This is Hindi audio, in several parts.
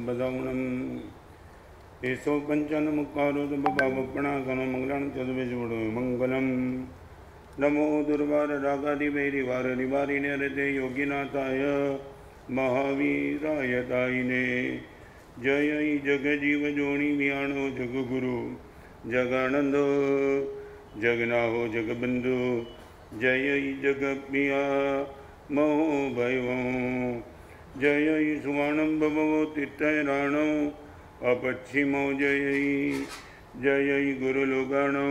बदौनम एसो पंचन मुखारो बाबपणाकनो मंगलान चतुर्वेशवडो मंगलम नमो दुर्वार रागादि वैरिवार निवारिणे हृदय योगिनाथाय महावीराय दायिने जय जगजीव जोनि वियाणो जगगुरु जगानंदो जगनाहो जगबंधु जय जगप्रिया महो भैवो जय सुवर्णं भवो तीर्थराणो अपच्छिमो जय गुरुलोगाणो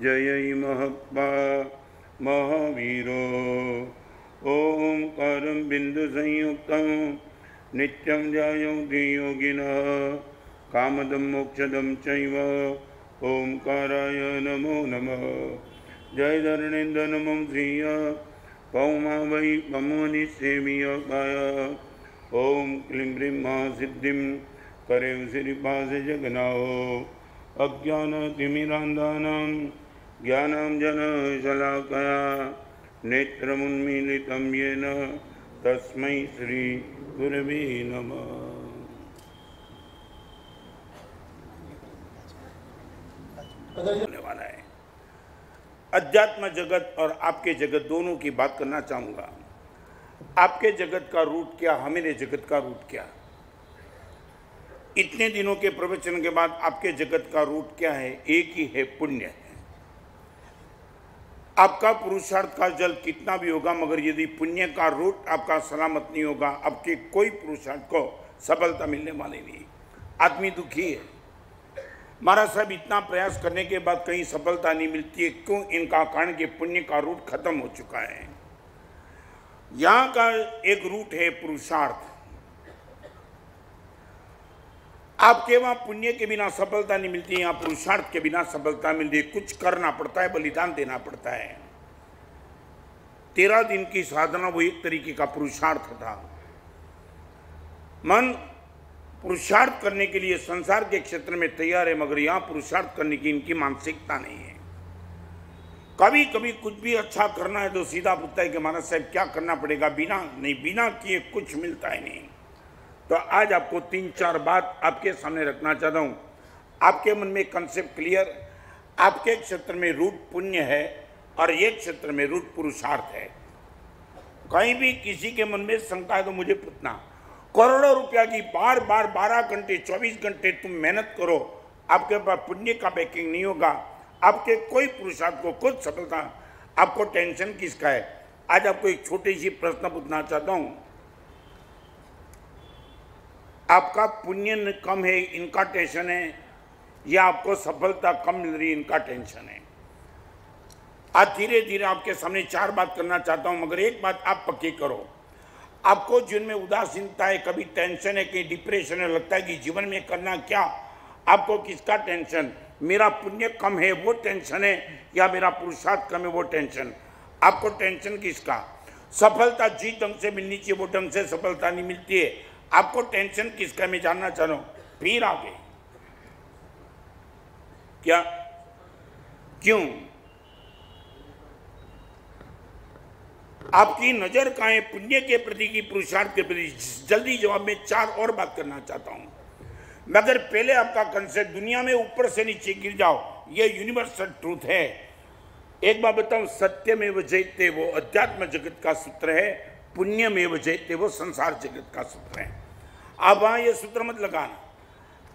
जय महप्पा महावीरो ओंकारं बिंदु संयुक्तं नित्यं ध्यायन्ति योगिनः कामदं मोक्षदं चैव ओंकाराय नमो नमः जय धरणेन्द्र नमो श्रीय पौमा वै पमोनिसेमि योगाय ओम क्लीं ब्रीं महासिद्धिं करेव श्रीपास जगन्नाहो अज्ञानतिमिरान्धानां ज्ञानाञ्जनशलाकया नेत्रमुन्मीलितं येन तस्मै श्री गुरवे नमः। होने वाला है अध्यात्म जगत और आपके जगत दोनों की बात करना चाहूंगा। आपके जगत का रूट क्या, हमारे जगत का रूट क्या। इतने दिनों के प्रवचन के बाद आपके जगत का रूट क्या है? एक ही है, पुण्य है। आपका पुरुषार्थ का जल कितना भी होगा, मगर यदि पुण्य का रूट आपका सलामत नहीं होगा, आपके कोई पुरुषार्थ को सफलता मिलने वाली नहीं। आदमी दुखी है, महाराज साहब इतना प्रयास करने के बाद कहीं सफलता नहीं मिलती है। क्यों? इनका कारण कि पुण्य का रूट खत्म हो चुका है। यहाँ का एक रूट है पुरुषार्थ। आपके वहां पुण्य के बिना सफलता नहीं मिलती, यहाँ पुरुषार्थ के बिना सफलता मिलती है। कुछ करना पड़ता है, बलिदान देना पड़ता है। 13 दिन की साधना वो एक तरीके का पुरुषार्थ था। मन पुरुषार्थ करने के लिए संसार के क्षेत्र में तैयार है, मगर यहाँ पुरुषार्थ करने की इनकी मानसिकता नहीं है। कभी कभी कुछ भी अच्छा करना है तो सीधा पूछता है कि महाराज साहब क्या करना पड़ेगा। बिना किए कुछ मिलता ही नहीं। तो आज आपको 3-4 बात आपके सामने रखना चाहता हूँ। आपके मन में कंसेप्ट क्लियर। आपके क्षेत्र में रूट पुण्य है और एक क्षेत्र में रूट पुरुषार्थ है। कहीं भी किसी के मन में शंका है तो मुझे पूछना। करोड़ों रुपया की बार 12 घंटे 24 घंटे तुम मेहनत करो, आपके पास पुण्य का बैकिंग नहीं होगा, आपके कोई पुरुषार्थ को कुछ सफलता, आपको टेंशन किसका है? आज आपको एक छोटी सी प्रश्न पूछना चाहता हूं। आपका पुण्य कम है, इनका टेंशन है, या आपको सफलता कम मिल रही, इनका टेंशन है? आज धीरे धीरे आपके सामने 4 बात करना चाहता हूं, मगर एक बात आप पक्की करो। आपको जीवन में उदासीनता है, कभी टेंशन है, कहीं डिप्रेशन है, लगता है कि जीवन में करना क्या। आपको किसका टेंशन? मेरा पुण्य कम है वो टेंशन है, या मेरा पुरुषार्थ कम है वो टेंशन? आपको टेंशन किसका? सफलता जिस ढंग से मिलनी चाहिए वो ढंग से सफलता नहीं मिलती है। आपको टेंशन किसका, मैं जानना चाह रहा हूं। फिर आगे क्या, क्यों? आपकी नजर कहां है? पुण्य के प्रति की पुरुषार्थ के प्रति? जल्दी जवाब में 4 और बात करना चाहता हूं, मगर पहले आपका कंसेप्ट दुनिया में ऊपर से नीचे गिर जाओ, ये यूनिवर्सल ट्रूथ है। एक बात बताऊं, सत्यमेव जयते वो अध्यात्म जगत का सूत्र है, पुण्यमेव जयते वो संसार जगत का सूत्र है। आप वहां ये सूत्र मत लगाना,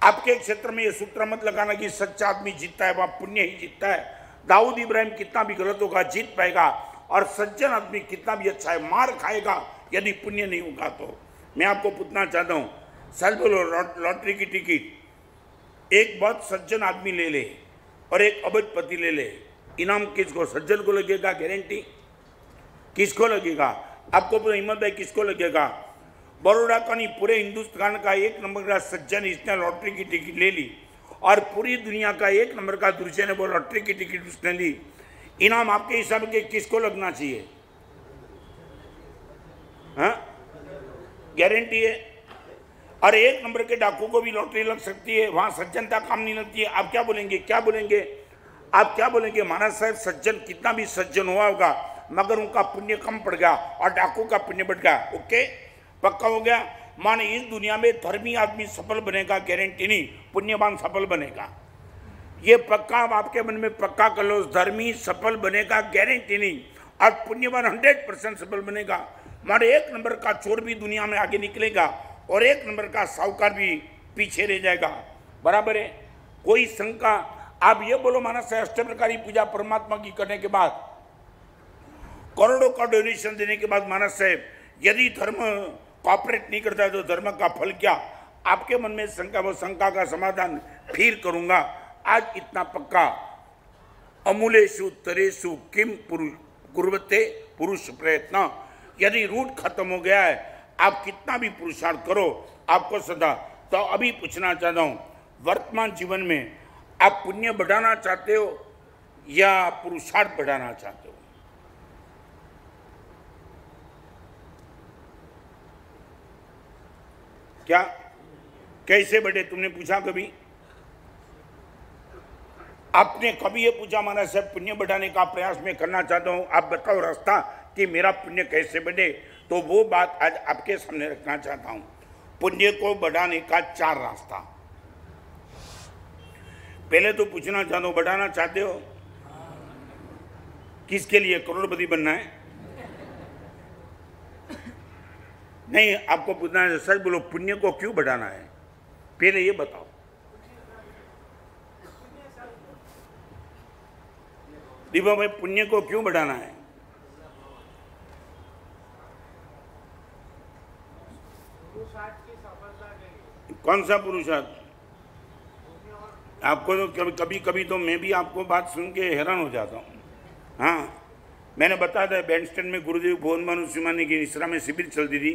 आपके क्षेत्र में ये सूत्र मत लगाना कि सच्चा आदमी जीतता है, वहां पुण्य ही जीतता है। दाऊद इब्राहिम कितना भी गलत होगा जीत पाएगा, और सज्जन आदमी कितना भी अच्छा है मार खाएगा यदि पुण्य नहीं होगा तो। मैं आपको पूछना चाहता हूं, सच बोलो, लॉटरी की टिकट एक बहुत सज्जन आदमी ले ले और एक अबजपति ले ले, इनाम किसको? सज्जन को लगेगा, गारंटी। किसको लगेगा? आपको पूरा हिम्मत भाई किसको लगेगा? बड़ौदा का नहीं, पूरे हिंदुस्तान का 1 नंबर का सज्जन इसने लॉटरी की टिकट ले ली, और पूरी दुनिया का 1 नंबर का दूसरे ने वो लॉटरी की टिकट उसने ली। इनाम आपके हिसाब के किसको लगना चाहिए? हाँ, गारंटी है। और 1 नंबर के डाकू को भी लॉटरी लग सकती है, वहां सज्जनता काम नहीं लगती है। आप क्या बोलेंगे? क्या बोलेंगे? आप क्या बोलेंगे? महाराज साहब सज्जन कितना भी सज्जन हुआ होगा, मगर उनका पुण्य कम पड़ गया और डाकू का पुण्य बढ़ गया। ओके, पक्का हो गया। माने इस दुनिया में धर्मी आदमी सफल बनेगा गारंटी नहीं, पुण्यवान सफल बनेगा। ये पक्का आपके मन में पक्का कर लो, धर्मी सफल बनेगा गारंटी नहीं, और पुण्यवान 100% सफल बनेगा। माने 1 नंबर का चोर भी दुनिया में आगे निकलेगा और 1 नंबर का साहूकार भी पीछे रह जाएगा। बराबर है? कोई शंका? आप ये बोलो मानस है अष्टप्रकारी पूजा परमात्मा की करने के बाद, करोड़ों का डोनेशन देने के बाद मानस है यदि धर्म कॉपरेट नहीं करता है तो धर्म का फल क्या? आपके मन में शंका, वो शंका का समाधान फिर करूंगा। आज इतना पक्का, अमूलेषु तरेषु किम कुर्वते पुरुष प्रयत्न। यदि रूट खत्म हो गया है, आप कितना भी पुरुषार्थ करो आपको सदा। तो अभी पूछना चाहता हूं, वर्तमान जीवन में आप पुण्य बढ़ाना चाहते हो या पुरुषार्थ बढ़ाना चाहते हो? क्या कैसे बढ़े? तुमने पूछा कभी? आपने कभी ये पूछा माना साहब पुण्य बढ़ाने का प्रयास मैं करना चाहता हूं, आप बताओ रास्ता कि मेरा पुण्य कैसे बढ़े? तो वो बात आज आपके सामने रखना चाहता हूं। पुण्य को बढ़ाने का 4 रास्ता। पहले तो पूछना चाहता हूं, बढ़ाना चाहते हो? किसके लिए? करोड़पति बनना है? नहीं, आपको पूछना है सच बोलो, पुण्य को क्यों बढ़ाना है? पहले ये बताओ। दीपा भाई, पुण्य को क्यों बढ़ाना है? कौन सा पुरुषार्थ? आपको तो कभी कभी तो मैं भी आपको बात सुन के हैरान हो जाता हूँ। हाँ, मैंने बताया था बैंडस्टैंड में गुरुदेव भुवन भानु सिंह की निश्रा में शिविर चलती थी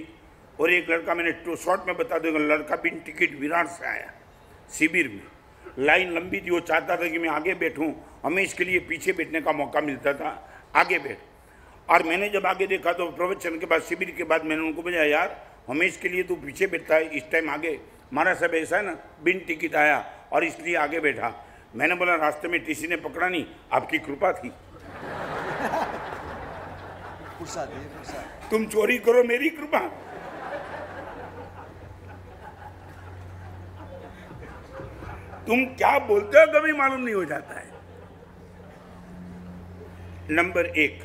और एक लड़का, मैंने शॉर्ट में बता दूंगा, लड़का बिन टिकट विराट से आया शिविर में। लाइन लंबी थी, वो चाहता था कि मैं आगे बैठूं, हमें इसके लिए पीछे बैठने का मौका मिलता था, आगे बैठ। और मैंने जब आगे देखा तो प्रवचन के बाद, शिविर के बाद मैंने उनको बोला, यार हमें इसके लिए तो पीछे बैठता है, इस टाइम आगे। महाराज साहब ऐसा है ना, बिन टिकट आया और इसलिए आगे बैठा। मैंने बोला रास्ते में टीसी ने पकड़ा नहीं, आपकी कृपा थी। तुम चोरी करो, मेरी कृपा। तुम क्या बोलते हो कभी मालूम नहीं हो जाता है। नंबर 1,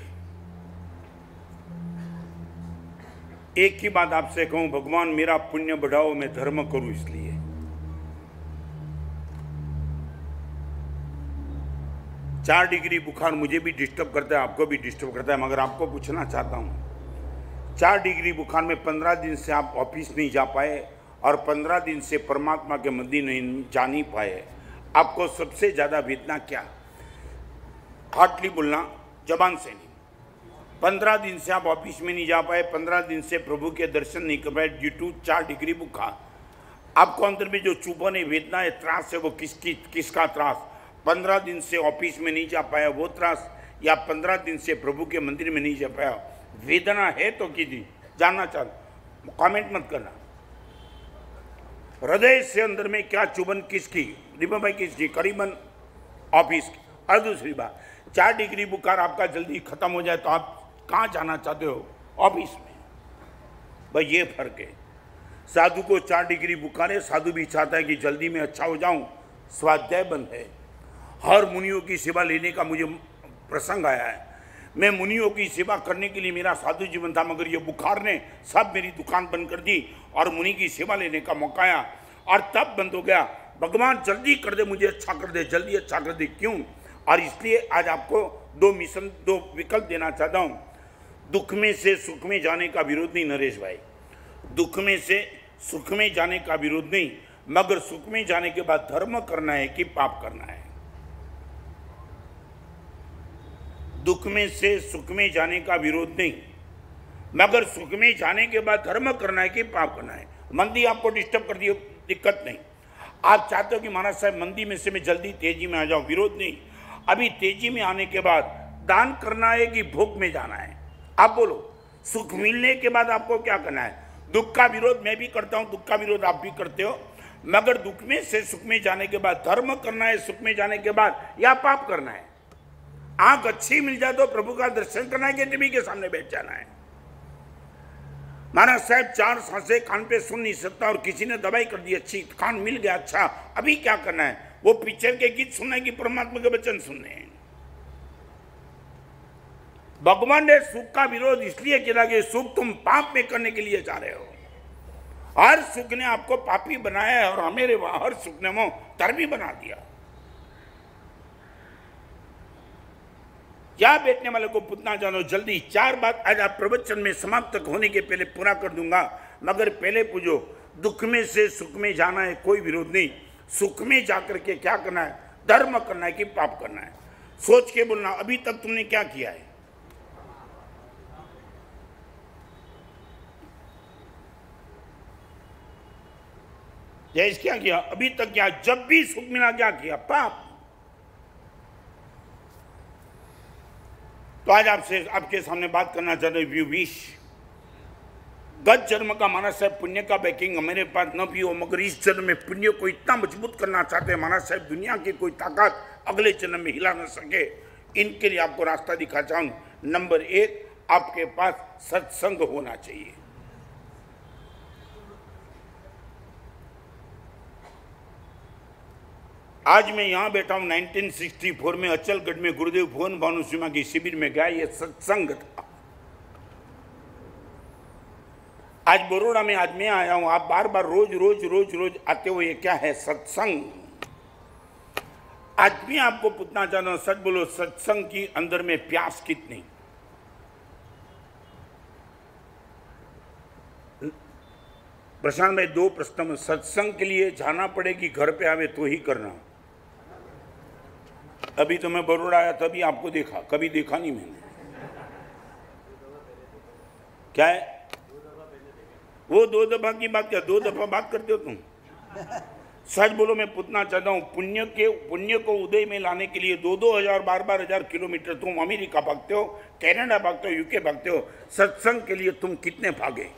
एक ही बात आपसे कहूं, भगवान मेरा पुण्य बढ़ाओ, मैं धर्म करूं। इसलिए 4 डिग्री बुखार मुझे भी डिस्टर्ब करता है, आपको भी डिस्टर्ब करता है, मगर आपको पूछना चाहता हूं, 4 डिग्री बुखार में 15 दिन से आप ऑफिस नहीं जा पाए और 15 दिन से परमात्मा के मंदिर नहीं जा नहीं पाए, आपको सबसे ज्यादा वेदना क्या? हार्डली बोलना, जबान से नहीं। 15 दिन से आप ऑफिस में नहीं जा पाए, 15 दिन से प्रभु के दर्शन नहीं कर पाए ड्यू टू 4 डिग्री बुखार। आपको अंदर में जो चुभन है, वेदना है, त्रास है, वो किसका त्रास? 15 दिन से ऑफिस में नहीं जा पाया वो त्रास, या 15 दिन से प्रभु के मंदिर में नहीं जा पाया? वेदना है तो कीजिए, जानना चाहता, कमेंट मत करना। हृदय से अंदर में क्या चुभन किसकी? दीपा भाई किसकी? करीबन ऑफिस की। और दूसरी बात, 4 डिग्री बुखार आपका जल्दी खत्म हो जाए तो आप कहाँ जाना चाहते हो? ऑफिस में। भाई ये फर्क है। साधु को 4 डिग्री बुखार है, साधु भी चाहता है कि जल्दी में अच्छा हो जाऊं, स्वाध्याय बंद है। हर मुनियों की सेवा लेने का मुझे प्रसंग आया है, मैं मुनियों की सेवा करने के लिए मेरा साधु जीवन था, मगर ये बुखार ने सब मेरी दुकान बंद कर दी और मुनि की सेवा लेने का मौका आया और तब बंद हो गया। भगवान जल्दी कर दे, मुझे अच्छा कर दे, जल्दी अच्छा कर दे। क्यों? और इसलिए आज आपको 2 विकल्प देना चाहता हूं। दुख में से सुख में जाने का विरोध नहीं नरेश भाई, दुख में से सुख में जाने का विरोध नहीं, मगर सुख में जाने के बाद धर्म करना है कि पाप करना है? दुख में से सुख में जाने का विरोध नहीं, मगर सुख में जाने के बाद धर्म करना है कि पाप करना है? मंदी आपको डिस्टर्ब कर दी, दिक्कत नहीं। आप चाहते हो कि महाराज साहब मंदी में से मैं जल्दी तेजी में आ जाऊं, विरोध नहीं। अभी तेजी में आने के बाद दान करना है कि भोग में जाना है? आप बोलो। सुख मिलने के बाद आपको क्या करना है? दुख का विरोध मैं भी करता हूं, दुख का विरोध आप भी करते हो, मगर दुख में से सुख में जाने के बाद धर्म करना है, सुख में जाने के बाद, या पाप करना है? आंख अच्छी मिल जाए तो प्रभु का दर्शन करना है कि टीवी के सामने बैठ जाना है? महाराज साहब 4 सांसें कान पे सुन नहीं सकता और किसी ने दवाई कर दी, अच्छी कान मिल गया, अच्छा अभी क्या करना है? वो पिक्चर के गीत सुनना है कि परमात्मा के वचन सुनने हैं? भगवान ने सुख का विरोध इसलिए किया कि सुख तुम पाप में करने के लिए जा रहे हो। हर सुख ने आपको पापी बनाया है और हमें हर सुख ने वो धर्मी बना दिया। क्या बैठने वाले को पुतना जानो जल्दी। 4 बात आज आप प्रवचन में समाप्त होने के पहले पूरा कर दूंगा, मगर पहले पूछो, दुख में से सुख में जाना है, कोई विरोध नहीं। सुख में जाकर के क्या करना है? धर्म करना है कि पाप करना है? सोच के बोलना, अभी तक तुमने क्या किया है? जैसे क्या किया अभी तक? क्या जब भी सुख मिला क्या किया? पाप। तो आज आपसे आपके सामने बात करना चाहते हैं, यू विश गत जन्म का महाराज साहब पुण्य का बैकिंग हमारे पास न भी हो, मगर इस जन्म में पुण्य को इतना मजबूत करना चाहते हैं महाराज साहब, दुनिया की कोई ताकत अगले जन्म में हिला न सके। इनके लिए आपको रास्ता दिखा चाहूँ। नंबर 1, आपके पास सत्संग होना चाहिए। आज मैं यहां बैठा हूं 1964 में अचलगढ़ में गुरुदेव भुवन भानु सिंह की शिविर में गया, ये सत्संग था। आज बड़ौदा में आज मैं आया हूं, आप बार बार रोज रोज रोज रोज आते हो, ये क्या है? सत्संग। आज भी आपको पूछना चाहता हूं, सच बोलो, सत्संग की अंदर में प्यास कितनी? प्रशांत भाई 2 प्रश्न में, सत्संग के लिए जाना पड़ेगी, घर पे आवे तो ही करना। अभी तो मैं बड़ौदा आया तभी आपको देखा, कभी देखा नहीं मैंने। क्या है वो 2 दफा की बात? क्या 2 दफा बात करते हो तुम? सच बोलो, मैं पूछना चाहता हूँ, पुण्य को उदय में लाने के लिए 2-2 हजार 12-12 हजार किलोमीटर तुम अमेरिका भागते हो, कनाडा भागते हो, यूके भागते हो, सत्संग के लिए तुम कितने भागे?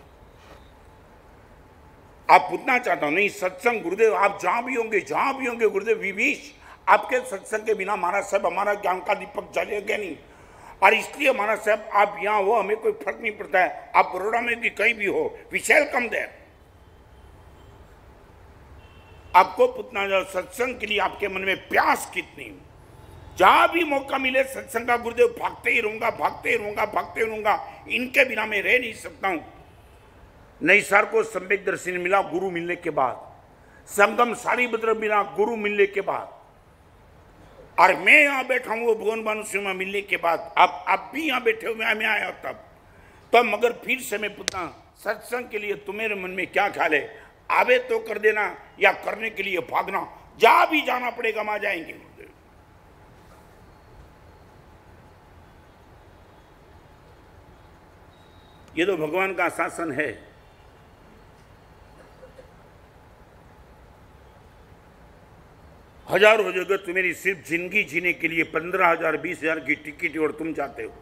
आप पूछना चाहता हूं। नहीं, सत्संग गुरुदेव आप जहां भी होंगे गुरुदेव विवेश, आपके सत्संग के बिना महाराज साहब हमारा ज्ञान का दीपक जलेगा नहीं। और इसलिए महाराज साहब आप यहाँ हो, हमें कोई फर्क नहीं पड़ता है, आप बड़ौदा में भी कहीं भी हो, विशेल कम देर। आपको पूछना जाओ, सत्संग के लिए आपके मन में प्यास कितनी? जहां भी मौका मिले सत्संग का गुरुदेव भागते ही रहूंगा। इनके बिना मैं रह नहीं सकता हूं। नैसार को सम्यक दर्शन मिला गुरु मिलने के बाद, संगम सारीभद्र मिला गुरु मिलने के बाद, और मैं यहाँ बैठा हूँ वो भुवन भानु सिंह मिलने के बाद। आप भी यहाँ बैठे हुए, मैं आया तब मगर फिर से मैं पूछता, सत्संग के लिए तुम्हारे मन में क्या ख्याल है? आवे तो कर देना या करने के लिए भागना? जहां भी जाना पड़ेगा वहां जाएंगे। ये तो भगवान का शासन है। हजारों जगह तुम्हारी सिर्फ जिंदगी जीने के लिए 15,000 20,000 की टिकट और तुम जाते हो।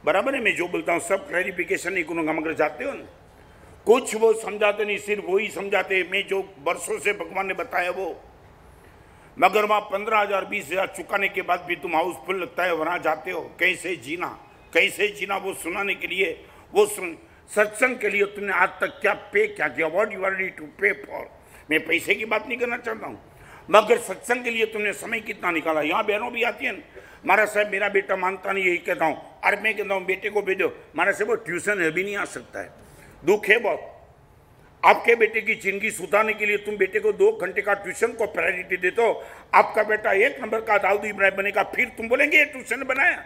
बराबर है, मैं जो बोलता हूं सब क्लैरिफिकेशन नहीं करूंगा, मगर जाते हो ना, कुछ वो समझाते नहीं, सिर्फ वही समझाते मैं जो वर्षों से भगवान ने बताया वो। मगर वहां 15,000 20,000 चुकाने के बाद भी तुम हाउसफुल लगता है, वहां जाते हो। कैसे जीना वो सुनाने के लिए, वो सत्संग के लिए तुमने आज तक क्या किया? What you are ready to pay for? मैं पैसे की बात नहीं करना चाहता हूँ, मगर सत्संग के लिए तुमने समय कितना निकाला? यहाँ बहनों भी आती है ना, महाराज साहब मेरा बेटा मानता नहीं, यही कहता हूँ। और मैं कहता हूँ बेटे को भेजो, महाराज साहब वो ट्यूशन अभी नहीं आ सकता है, दुख है बहुत। आपके बेटे की जिंदगी सुधारने के लिए तुम बेटे को 2 घंटे का ट्यूशन को प्रायोरिटी देते हो। आपका बेटा 1 नंबर का दाऊद इब्राहिम बनेगा, फिर तुम बोलेंगे ये ट्यूशन बनाया।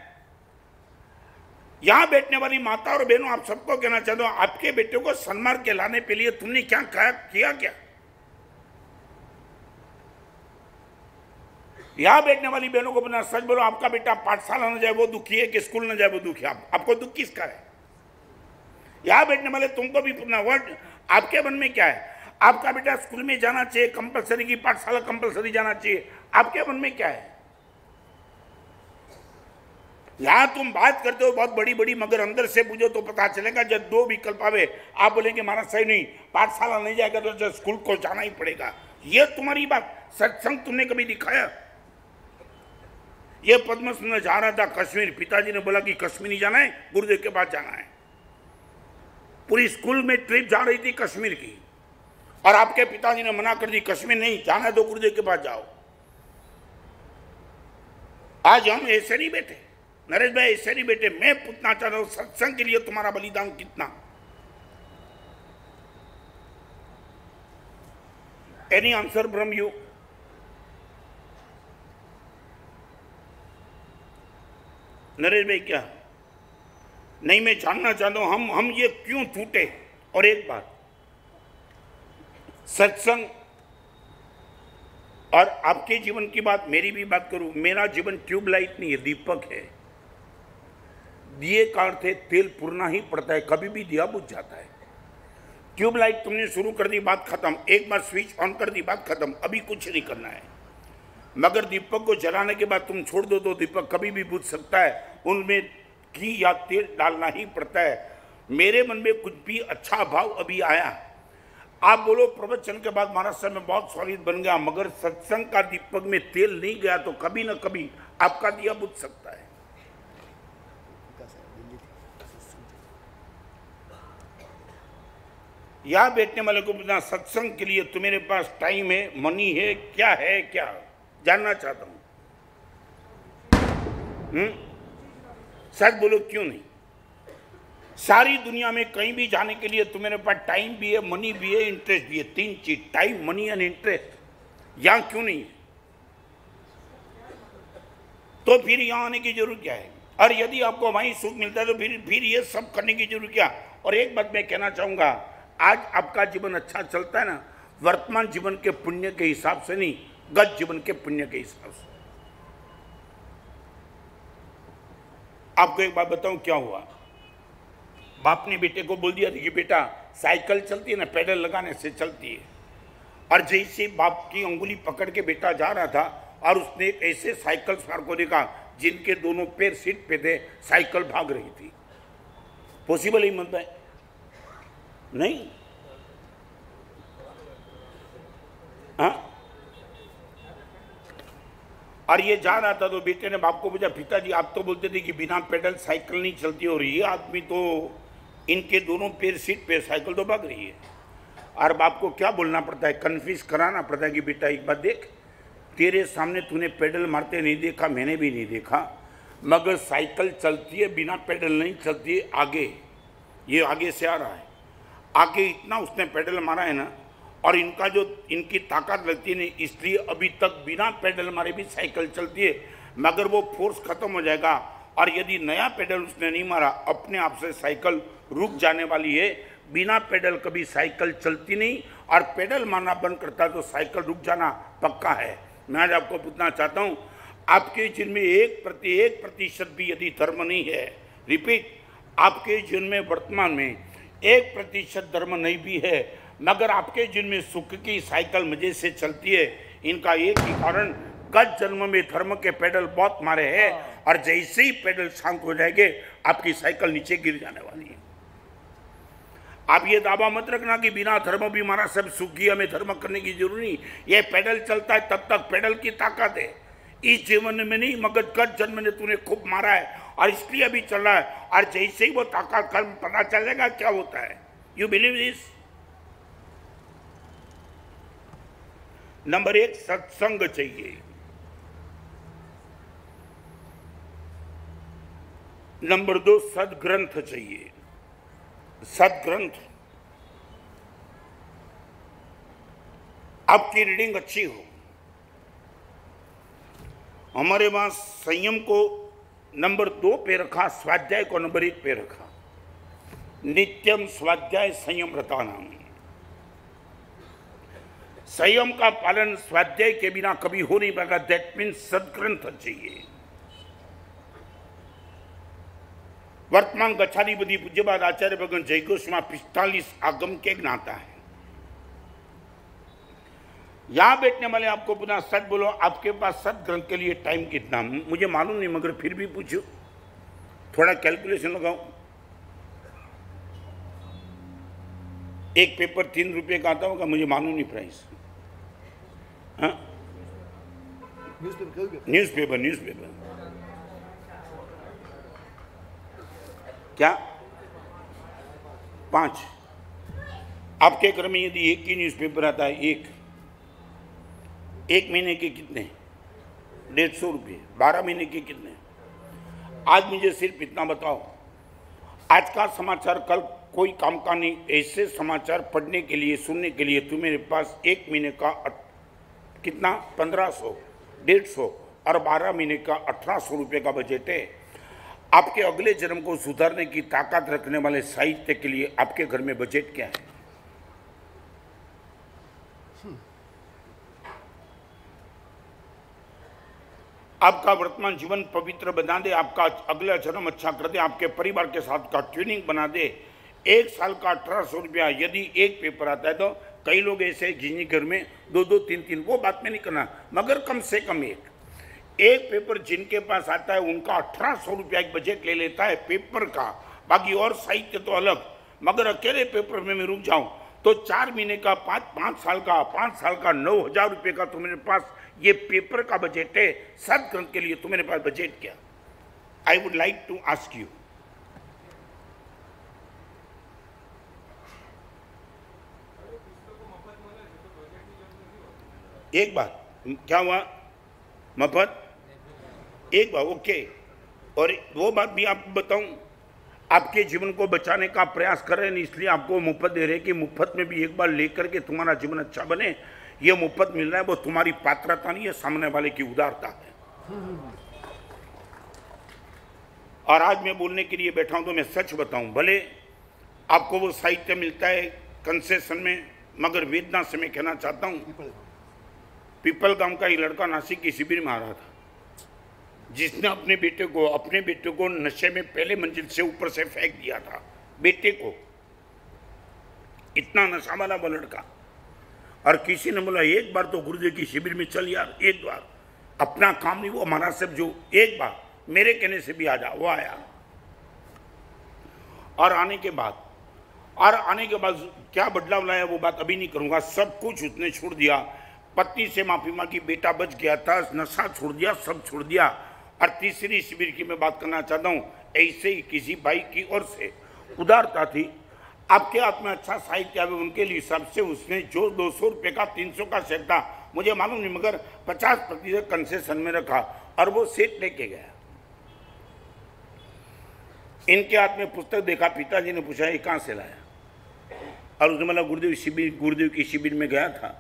यहां बैठने वाली माता और बहनों, आप सबको कहना चाहता हूं, आपके बेटे को सन्मार्ग के लाने के लिए तुमने क्या किया? क्या यहां बैठने वाली बहनों को बना, सच बोलो, आपका बेटा पाठशाला न जाए वो दुखी है कि स्कूल न जाए वो दुखी है? आपको दुख किसका है? यहां बैठने वाले तुमको भी पूछना, वर्ड आपके मन में क्या है? आपका बेटा स्कूल में जाना चाहिए कंपलसरी की, पाठशाला कंपलसरी जाना चाहिए, आपके मन में क्या है? यहां तुम बात करते हो बहुत बड़ी बड़ी, मगर अंदर से पूछो तो पता चलेगा। जब 2 विकल्प आवे, आप बोलेंगे महाराज सही नहीं, पाठशाला नहीं जाएगा तो स्कूल को जाना ही पड़ेगा। ये तुम्हारी बात, सत्संग तुमने कभी दिखाया? ये पद्म सुंदर जा रहा था कश्मीर, पिताजी ने बोला कि कश्मीर नहीं जाना है, गुरुदेव के पास जाना है। पूरी स्कूल में ट्रिप जा रही थी कश्मीर की, और आपके पिताजी ने मना कर दी, कश्मीर नहीं जाना है तो गुरुदेव के पास जाओ। आज हम ऐसे नहीं बैठे, नरेश भाई ऐसे नहीं बैठे। मैं पूछना चाहता हूं सत्संग के लिए तुम्हारा बलिदान कितना? Any answer from you? Naresh भाई क्या नहीं? मैं जानना चाहता हूं हम ये क्यों टूटे। और एक बात, सत्संग और आपके जीवन की बात, मेरी भी बात करूं, मेरा जीवन ट्यूबलाइट नहीं है, दीपक है। दिए का अर्थ है तेल पुरना ही पड़ता है, कभी भी दिया बुझ जाता है। ट्यूबलाइट तुमने शुरू कर दी, बात खत्म, एक बार स्विच ऑन कर दी, बात खत्म, अभी कुछ नहीं करना है। मगर दीपक को जलाने के बाद तुम छोड़ दो तो दीपक कभी भी बुझ सकता है, उनमें घी या तेल डालना ही पड़ता है। मेरे मन में कुछ भी अच्छा भाव अभी आया, आप बोलो प्रवचन के बाद महाराष्ट्र में बहुत सॉलिड बन गया, मगर सत्संग का दीपक में तेल नहीं गया तो कभी ना कभी आपका दिया बुझ सकता है। यहां बैठने वाले को पूछना, सत्संग के लिए तुम्हारे पास टाइम है, मनी है, क्या है, क्या जानना चाहता हूं। सच बोलो क्यों नहीं? सारी दुनिया में कहीं भी जाने के लिए तुम्हारे पास टाइम भी है, मनी भी है, इंटरेस्ट भी है, तीन चीज, टाइम, मनी एंड इंटरेस्ट। यहां क्यों नहीं है? तो फिर यहां आने की जरूरत क्या है? और यदि आपको वहीं सुख मिलता है तो फिर ये सब करने की जरूरत क्या? और एक बात मैं कहना चाहूंगा, आज आपका जीवन अच्छा चलता है ना, वर्तमान जीवन के पुण्य के हिसाब से नहीं, गत जीवन के पुण्य के हिसाब से। आपको एक बात बताऊं क्या हुआ। बाप ने बेटे को बोल दिया था कि बेटा साइकिल चलती है ना, पेडल लगाने से चलती है। और जैसे बाप की अंगुली पकड़ के बेटा जा रहा था और उसने एक ऐसे साइकिल सवार को देखा जिनके दोनों पैर सीट पे थे, साइकिल भाग रही थी। पॉसिबल ही मत है? नहीं। हाँ, और ये जा रहा था तो बेटे ने बाप को पूछा, पिताजी आप तो बोलते थे कि बिना पेडल साइकिल नहीं चलती, और ये आदमी तो इनके दोनों पैर सीट पे, साइकिल तो भाग रही है। और बाप को क्या बोलना पड़ता है, कन्फ्यूज कराना पड़ता है कि बेटा एक बात देख, तेरे सामने तूने पेडल मारते नहीं देखा, मैंने भी नहीं देखा, मगर साइकिल चलती है, बिना पेडल नहीं चलती है। आगे ये आगे से आ रहा है, आगे इतना उसने पेडल मारा है ना, और इनका जो इनकी ताकत लगती है नहीं, इसलिए अभी तक बिना पेडल मारे भी साइकिल चलती है। मगर वो फोर्स खत्म हो जाएगा, और यदि नया पेडल उसने नहीं मारा, अपने आप से साइकिल रुक जाने वाली है। बिना पेडल कभी साइकिल चलती नहीं, और पेडल मारना बंद करता तो साइकिल रुक जाना पक्का है। मैं आज आपको पूछना चाहता हूँ, आपके जीवन में 1% भी यदि धर्म नहीं है, रिपीट, आपके जीवन में वर्तमान में 1% धर्म नहीं भी है, मगर आपके जीवन में सुख की साइकिल मजे से चलती है, इनका एक ही कारण, गत जन्म में धर्म के पेडल बहुत मारे हैं, और जैसे ही पेडल शांत हो जाएंगे आपकी साइकिल नीचे गिर जाने वाली है। आप ये दावा मत रखना कि बिना धर्म भी हमारा सब सुख ही, हमें धर्म करने की जरूरत नहीं। ये पेडल चलता है तब तक पेडल की ताकत है, इस जीवन में नहीं, मगर गत जन्म में तूने खूब मारा है और इसलिए अभी चल रहा है, और जैसे ही वो ताकत कल पता चलेगा क्या होता है। You believe this? नंबर 1 सत्संग चाहिए। नंबर 2 सदग्रंथ चाहिए। सदग्रंथ, आपकी रीडिंग अच्छी हो। हमारे पास संयम को नंबर 2 पे रखा, स्वाध्याय को नंबर 1 पे रखा। नित्यम स्वाध्याय संयम रतानाम। संयम का पालन स्वाध्याय के बिना कभी हो नहीं पाएगा। दैट मीन्स सदग्रंथ चाहिए। वर्तमान गच्छाधिपति पूज्यपाद आचार्य भगवान जय गोस्वामी 45 आगम के ज्ञाता है। यहां बैठने वाले आपको पुनः सच बोलो, आपके पास सदग्रंथ के लिए टाइम कितना? मुझे मालूम नहीं, मगर फिर भी पूछो, थोड़ा कैलकुलेशन लगाओ। एक पेपर 3 रुपये का आता होगा, मुझे मालूम नहीं प्राइस। हाँ, न्यूज़पेपर क्या 5? आपके घर में यदि एक ही न्यूज़पेपर आता है, एक महीने के कितने? 150 रुपये। 12 महीने के कितने? आज मुझे सिर्फ इतना बताओ, आज का समाचार कल कोई काम का नहीं, ऐसे समाचार पढ़ने के लिए, सुनने के लिए तुम्हारे पास एक महीने का कितना? 1500, 150 और 12 महीने का 1800 रुपये का बजट है। आपके अगले जन्म को सुधारने की ताकत रखने वाले साहित्य के लिए आपके घर में बजट क्या है? आपका वर्तमान जीवन पवित्र बना दे, आपका अगला जन्म अच्छा कर दे, आपके परिवार के साथ का ट्यूनिंग बना दे। 1 साल का 1800 रुपया यदि एक पेपर आता है, तो कई लोग ऐसे जिन्हीं घर में 2-2, 3-3, वो बात में नहीं करना, मगर कम से कम एक पेपर जिनके पास आता है उनका 1800 रुपया एक बजट ले लेता है पेपर का। बाकी और साहित्य तो अलग, मगर अकेले पेपर में मैं रुक जाऊं तो 4 महीने का 5 साल का 9000 रुपये का तुम्हारे पास ये पेपर का बजट है। सदग्रंथ के लिए तुम्हारे पास बजट क्या? I would like to ask you. एक बात, क्या हुआ? मफत एक बार, ओके। और वो बात भी आपको बताऊं, आपके जीवन को बचाने का प्रयास कर रहे हैं, इसलिए आपको मुफ्त दे रहे हैं कि मुफ्त में भी एक बार लेकर के तुम्हारा जीवन अच्छा बने। ये मुफ्त मिल रहा है, वो तुम्हारी पात्रता नहीं है, सामने वाले की उदारता है। और आज मैं बोलने के लिए बैठा हूं तो मैं सच बताऊं, भले आपको वो साहित्य मिलता है कंसेशन में, मगर वेदना से मैं कहना चाहता हूं, पीपल गांव का एक लड़का नासिक की शिविर में आ रहा था, जिसने अपने बेटे को नशे में पहले मंजिल से ऊपर से फेंक दिया था। बेटे को इतना नशा वाला वो लड़का, और किसी ने बोला एक बार तो गुरुदेव की शिविर में चल यार, एक बार, अपना काम नहीं वो महाराज साहब जो एक बार मेरे कहने से भी आ जा। वो आया, और आने के बाद क्या बदलाव लाया वो बात अभी नहीं करूंगा। सब कुछ उसने छोड़ दिया, पत्नी से माफी मांगी, बेटा बच गया था, नशा छोड़ दिया, सब छोड़ दिया। और तीसरी शिविर की मैं बात करना चाहता हूं, ऐसे ही किसी भाई की ओर से उदारता थी, आपके हाथ में अच्छा साहित्य आवे उनके लिए हिसाब से उसने जो 200 रुपये का 300 का सेट था, मुझे मालूम नहीं, मगर 50% कंसेशन में रखा और वो सेट लेके गया। इनके हाथ में पुस्तक देखा, पिताजी ने पूछा ये कहाँ से लाया? और उसने बोला गुरुदेव की शिविर में गया था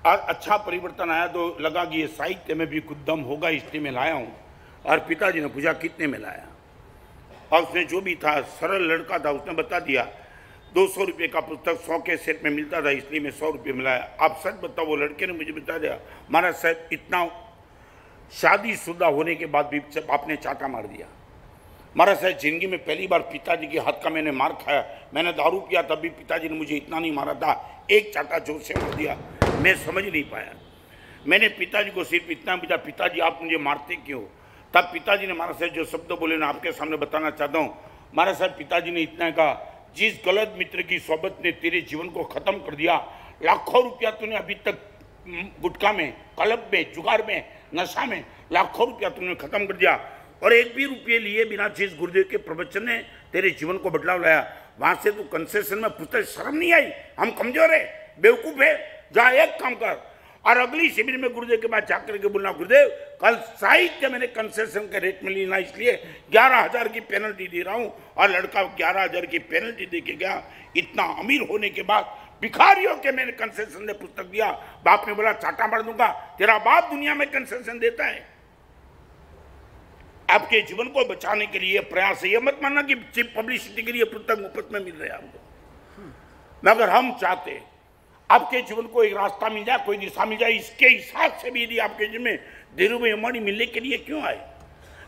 और अच्छा परिवर्तन आया, तो लगा कि ये साहित्य में भी कुछ दम होगा, इसलिए मैं लाया हूँ। और पिताजी ने पूछा कितने में लाया? और उसने जो भी था, सरल लड़का था, उसने बता दिया 200 रुपये का पुस्तक 100 के सेट में मिलता था, इसलिए मैं 100 रुपये में लाया। आप सच बताओ, वो लड़के ने मुझे बता दिया महाराज साहब इतना शादीशुदा होने के बाद भी आपने चाटा मार दिया। महाराज साहब जिंदगी में पहली बार पिताजी के हाथ का मैंने मार खाया, मैंने दारू पिया तब भी पिताजी ने मुझे इतना नहीं मारा था, एक चाटा जोर से मार दिया, मैं समझ नहीं पाया। मैंने पिताजी को सिर्फ इतना पूछा, पिताजी आप मुझे मारते क्यों? तब पिताजी ने महाराज साहब जो शब्द बोले ना आपके सामने बताना चाहता हूँ। महाराज साहब पिताजी ने इतना कहा, जिस गलत मित्र की सोबत ने तेरे जीवन को खत्म कर दिया, लाखों रुपया तूने अभी तक गुटखा में, क्लब में, जुगार में, नशा में लाखों रुपया तूने खत्म कर दिया, और एक भी रुपये लिए बिना जिस गुरुदेव के प्रवचन ने तेरे जीवन को बदलाव लाया, वहां से तू कंसेशन में पूछता, शर्म नहीं आई? हम कमजोर है, बेवकूफ है? जा एक काम कर, और अगली शिविर में गुरुदेव के पास जाकर के बोलना, गुरुदेव कल साहित्य मैंने कंसेशन के रेट में लेना, इसलिए 11,000 की पेनल्टी दे रहा हूं। और लड़का 11,000 की पेनल्टी दे के गया। इतना अमीर होने के बाद भिखारियों के मैंने कंसेशन ने पुस्तक दिया। बाप ने बोला चाटा मार दूंगा, तेरा बाप दुनिया में कंसेशन देता है। आपके जीवन को बचाने के लिए प्रयास है, यह मत मानना कि चिप पब्लिसिटी के लिए पुस्तक मुफ्त में मिल रहे हैं आपको, मगर हम चाहते आपके जीवन को एक रास्ता मिल जाए, कोई दिशा मिल जाए। इसके हिसाब से भी यदि आपके जीवन में धीरूभाई अंबानी मिलने के लिए क्यों आए?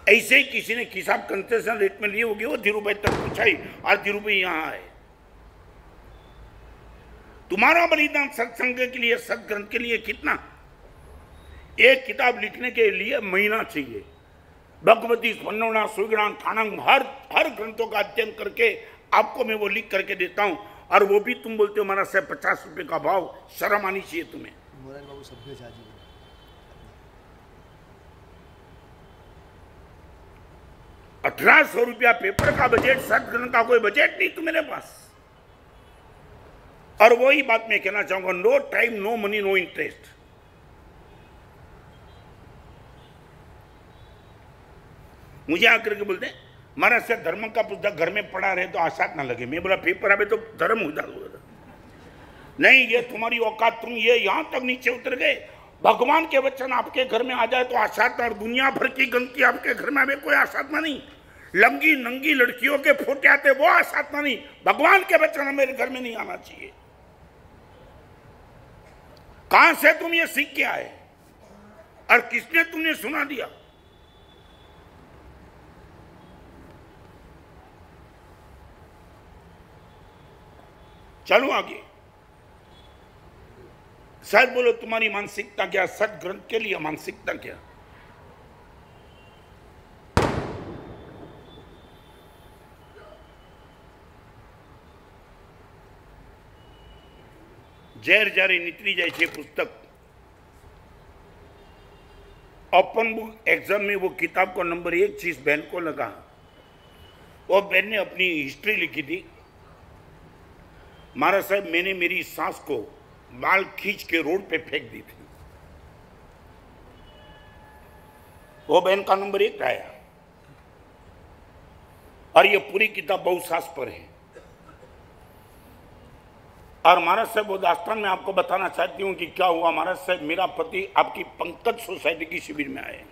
ऐसे ही किसी ने किसान कंसेशन रेट में लिए होगी, वो धीरूभाई तक पूछाई और धीरूभाई यहाँ आए। तुम्हारा बलिदान सत्संग के लिए, सदग्रंथ के लिए कितना? एक किताब लिखने के लिए महीना चाहिए। भगवती स्वर्णा सुगणान थानंग हर ग्रंथों का अध्ययन करके आपको मैं वो लिख करके देता हूं, और वो भी तुम बोलते हो महाराज साहब 50 रुपये का भाव, शर्म आनी चाहिए तुम्हें। 1800 रुपया पेपर का बजट, सदग्रंथ का कोई बजट नहीं तुम्हारे पास। और वही बात मैं कहना चाहूंगा, no time, no money, no interest. मुझे आकर के बोलते महाराज से धर्म का पुस्तक घर में पढ़ा रहे तो आसात ना लगे। मैं बोला पेपर आवे तो धर्म हो जाएगा। नहीं, ये तुम्हारी औकात, तुम ये यहां तक नीचे उतर गए। भगवान के वचन आपके घर में आ जाए तो आसात, और दुनिया भर की गंदगी आपके घर में आवे कोई आसात्मा नहीं। लंगी नंगी लड़कियों के फोटे आते वो आसात्मा नहीं। भगवान के वचन मेरे घर में नहीं आना चाहिए। कहां से तुम ये सीख के आए और किसने तुमने सुना दिया? चलो आगे। शायद बोलो तुम्हारी मानसिकता क्या, सदग्रंथ के लिए मानसिकता क्या? ઝેર જ્યારે નીકળી જાય છે पुस्तक, ओपन बुक एग्जाम में वो किताब को नंबर 1 चीज बहन को लगा। वो बहन ने अपनी हिस्ट्री लिखी थी। महाराज साहब, मैंने मेरी सास को बाल खींच के रोड पे फेंक दी थी। वो बहन का नंबर 1 आया। और ये पूरी किताब बहुसास पर है। और महाराज साहब, वो दास्तान में आपको बताना चाहती हूं कि क्या हुआ। महाराज साहब, मेरा पति आपकी पंकज सोसाइटी की शिविर में आए।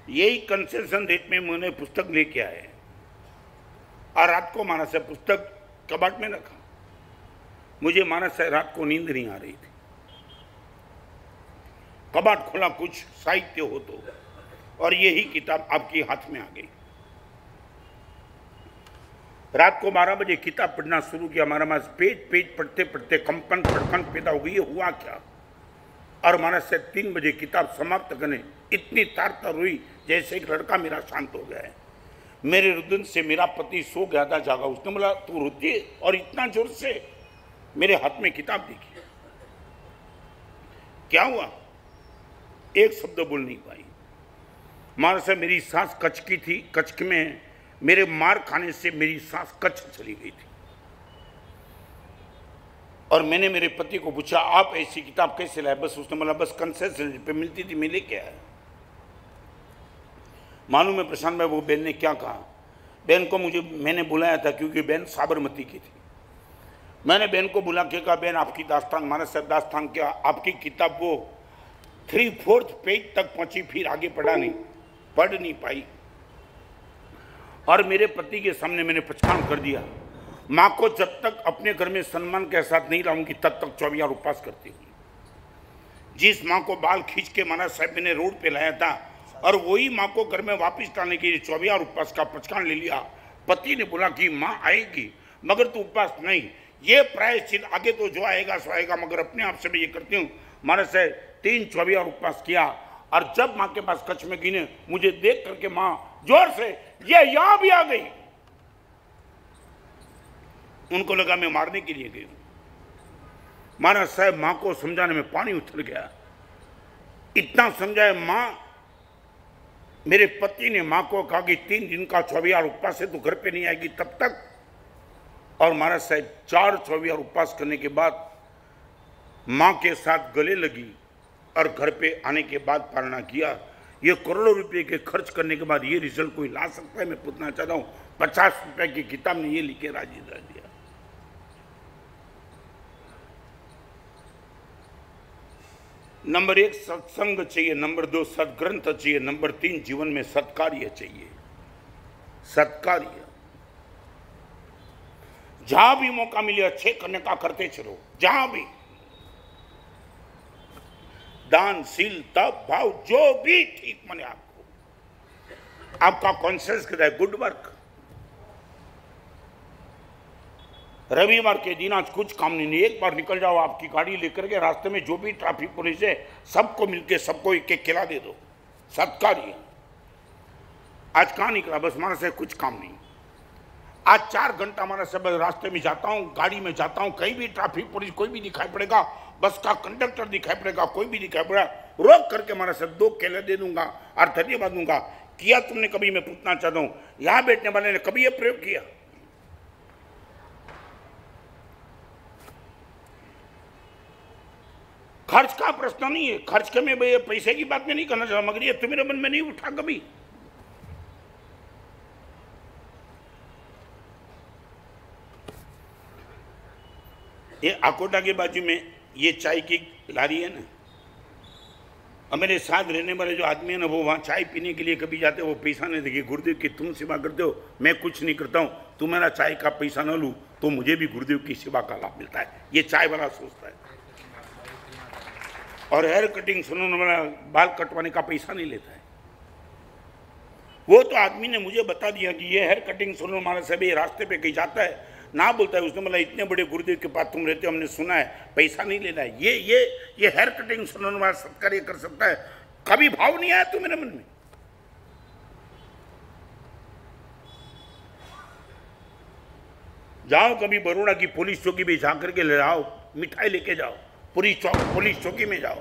यही कंसेशन रेट में मैंने पुस्तक लेके आए और रात को महाराज साहब पुस्तक कबाट में रखा। मुझे महाराज साहब रात को नींद नहीं आ रही थी। कबाट खोला, कुछ साहित्य हो तो, और यही किताब आपके हाथ में आ गई। रात को 12 बजे किताब पढ़ना शुरू किया। हमारा पास पेज पढ़ते पढ़ते कंपन फड़कन पैदा हो गई। ये हुआ क्या? और महाराज से 3 बजे किताब समाप्त करने इतनी तार हुई जैसे एक लड़का मेरा शांत हो गया है। मेरे रुदन से मेरा पति सो गया था, जागा। उसने बोला तू रुती है? और इतना जोर से मेरे हाथ में किताब देखी। क्या हुआ? एक शब्द बोल नहीं पाई। महाराज से मेरी सांस कचकी थी। कचक में मेरे मार खाने से मेरी सांस कच चली गई थी। और मैंने मेरे पति को पूछा आप ऐसी किताब कैसे लाए? बस उसने बोला बस कंसेशन पे मिलती थी, मैं लेके आया। मालूम है प्रशांत भाई वो बहन ने क्या कहा? बहन को मैंने बुलाया था क्योंकि बहन साबरमती की थी। मैंने बहन को बुला के कहा बहन आपकी दास्तान, महाराज साहब दास्तान क्या, आपकी किताब वो 3/4 पेज तक पहुंची, फिर आगे पढ़ नहीं पाई। और मेरे पति के सामने मैंने पछतावा कर दिया। माँ को जब तक अपने घर में सम्मान के साथ नहीं लाऊंगी तब तक 24 उपवास करती हूँ। जिस माँ को बाल खींच के महाराज साहब मैंने रोड पे लाया था और वही माँ को घर में वापस लाने के लिए 24 उपवास का पचकान ले लिया। पति ने बोला कि माँ आएगी मगर तू उपवास नहीं, ये प्रायश्चित आगे तो जो आएगा सो आएगा, मगर अपने आप से मैं ये करती हूँ। महाराज साहब 3 24 उपवास किया और जब माँ के पास कच्छ में गिने मुझे देख करके माँ जोर से ये यहां भी आ गई। उनको लगा मैं मारने के लिए गई। महाराज साहब मां को समझाने में पानी उतर गया। इतना समझाया मां, मेरे पति ने मां को कहा कि 3 दिन का 24 उपवास है तो घर पे नहीं आएगी तब तक। और महाराज साहब 4 24 उपवास करने के बाद मां के साथ गले लगी और घर पे आने के बाद पालना किया। ये करोड़ों रुपए के खर्च करने के बाद ये रिजल्ट कोई ला सकता है? मैं पूछना चाहता हूं। 50 रुपए की किताब ने ये लिखे राजी रह दिया। नंबर 1 सत्संग चाहिए, नंबर 2 सदग्रंथ चाहिए, नंबर 3 जीवन में सत्कार्य चाहिए। सत्कार्य जहां भी मौका मिले अच्छे करने का करते चलो। जहां भी दान शील तप भाव जो भी ठीक माने आपका कॉन्शियस कहता है गुड वर्क। रविवार के दिन आज कुछ काम नहीं, एक बार निकल जाओ आपकी गाड़ी लेकर के, रास्ते में जो भी ट्रैफिक पुलिस है सबको मिलके सबको एक एक खिला दे दो। सत्कार्य। आज कहाँ निकला? बस हमारे से कुछ काम नहीं। आज 4 घंटा हमारा सब रास्ते में जाता हूँ, गाड़ी में जाता हूँ, कहीं भी ट्रैफिक पुलिस कोई भी दिखाई पड़ेगा, बस का कंडक्टर दिखाई पड़ेगा, कोई भी दिखाई पड़ेगा, रोक करके हमारा सब 2 केले दे दूंगा और धन्यवाद दूंगा। किया तुमने कभी? मैं पूछना चाहता हूं, यहां बैठने वाले ने कभी यह प्रयोग किया? खर्च का प्रश्न नहीं है, खर्च के में पैसे की बात में नहीं करना चाहता, मगर ये तुम्हारे मन में नहीं उठा कभी? ये अकोटा के बाजू में ये चाय की लारी है ना, और मेरे साथ रहने वाले जो आदमी है ना, वो वहाँ चाय पीने के लिए कभी जाते, वो पैसा नहीं देंगे। गुरुदेव की तुम सेवा करते हो, मैं कुछ नहीं करता हूँ, तुम्हारा चाय का पैसा न लूँ तो मुझे भी गुरुदेव की सेवा का लाभ मिलता है, ये चाय वाला सोचता है। और हेयर कटिंग सैलून वाला बाल कटवाने का पैसा नहीं लेता है। वो तो आदमी ने मुझे बता दिया कि ये हेयर कटिंग सैलून वाला सब ये रास्ते पे कहीं जाता है ना, बोलता है उसने, मतलब इतने बड़े गुरुदेव के पास तुम रहते हो, हमने सुना है, पैसा नहीं लेना है। ये हेयर कटिंग सैलून वाला सत्कार कर सकता है? कभी भाव नहीं आया तुम्हारे मन में? जाओ कभी बरोड़ा की पुलिस चौकी भी जाकर के ले आओ, मिठाई लेके जाओ, पुलिस चौकी में जाओ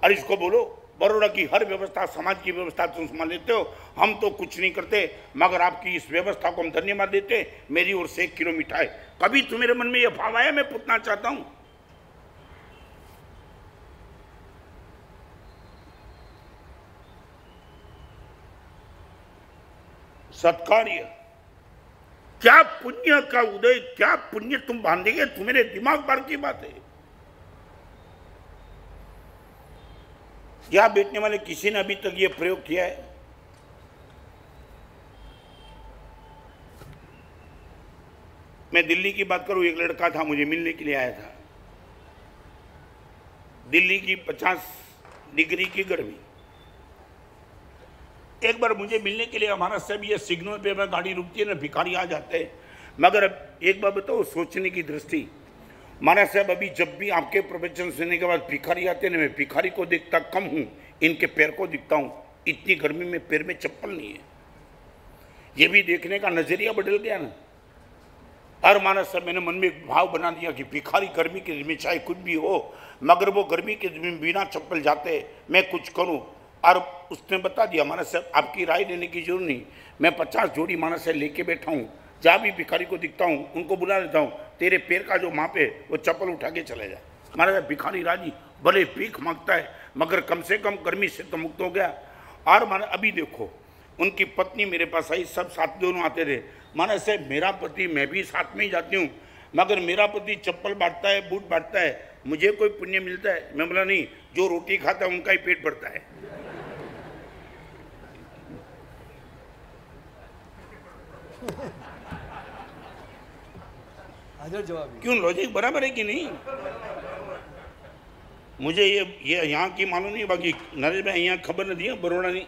और इसको बोलो बरोड़ा की हर व्यवस्था, समाज की व्यवस्था तुम संभाल लेते हो, हम तो कुछ नहीं करते, मगर आपकी इस व्यवस्था को हम धन्यवाद देते, मेरी ओर से 1 किलो मिठाई। कभी तुम्हारे मन में यह भाव आया? मैं पूछना चाहता हूं। सत्कार्य, क्या पुण्य का उदय, क्या पुण्य तुम बांधेगे? तुम्हारे दिमाग भर की बात है। यहां बैठने वाले किसी ने अभी तक ये प्रयोग किया है? मैं दिल्ली की बात करूं, एक लड़का था मुझे मिलने के लिए आया था, दिल्ली की 50 डिग्री की गर्मी। एक बार मुझे मिलने के लिए हमारा सब ये सिग्नल पे गाड़ी रुकती है ना, भिखारी आ जाते हैं। मगर अब एक बार बताओ, सोचने की दृष्टि, महाराज साहब अभी जब भी आपके प्रवचन सुनने के बाद भिखारी आते हैं ना, मैं भिखारी को देखता कम हूं, इनके पैर को दिखता हूं। इतनी गर्मी में पैर में चप्पल नहीं है, ये भी देखने का नजरिया बदल गया ना। और महाराज साहब मैंने मन में एक भाव बना दिया कि भिखारी गर्मी के दिन में चाहे कुछ भी हो, मगर वो गर्मी के दिन में बिना चप्पल जाते, मैं कुछ करूं। और उसने बता दिया, महाराज साहब आपकी राय लेने की जरूरत नहीं, मैं 50 जोड़ी महाराज साहब लेके बैठा हूँ, जहाँ भी भिखारी को दिखता हूँ उनको बुला लेता हूँ, तेरे पैर का जो माप है वो चप्पल उठा के चले जाए। महाराज साहब भिखारी राजी, भले भीख मांगता है मगर कम से कम गर्मी से तो मुक्त हो गया। और महाराज अभी देखो, उनकी पत्नी मेरे पास आई, सब साथ दोनों आते थे। महाराज साहब मेरा पति, मैं भी साथ में ही जाती हूँ, मगर मेरा पति चप्पल बांटता है, बूट बांटता है, मुझे कोई पुण्य मिलता है? मैं बोला नहीं, जो रोटी खाता है उनका ही पेट भरता है। जवाब क्यों? लॉजिक बराबर है कि नहीं? मुझे ये यहाँ की मालूम नहीं, बाकी नरेश भाई यहाँ खबर नहीं है बरोड़ा नहीं,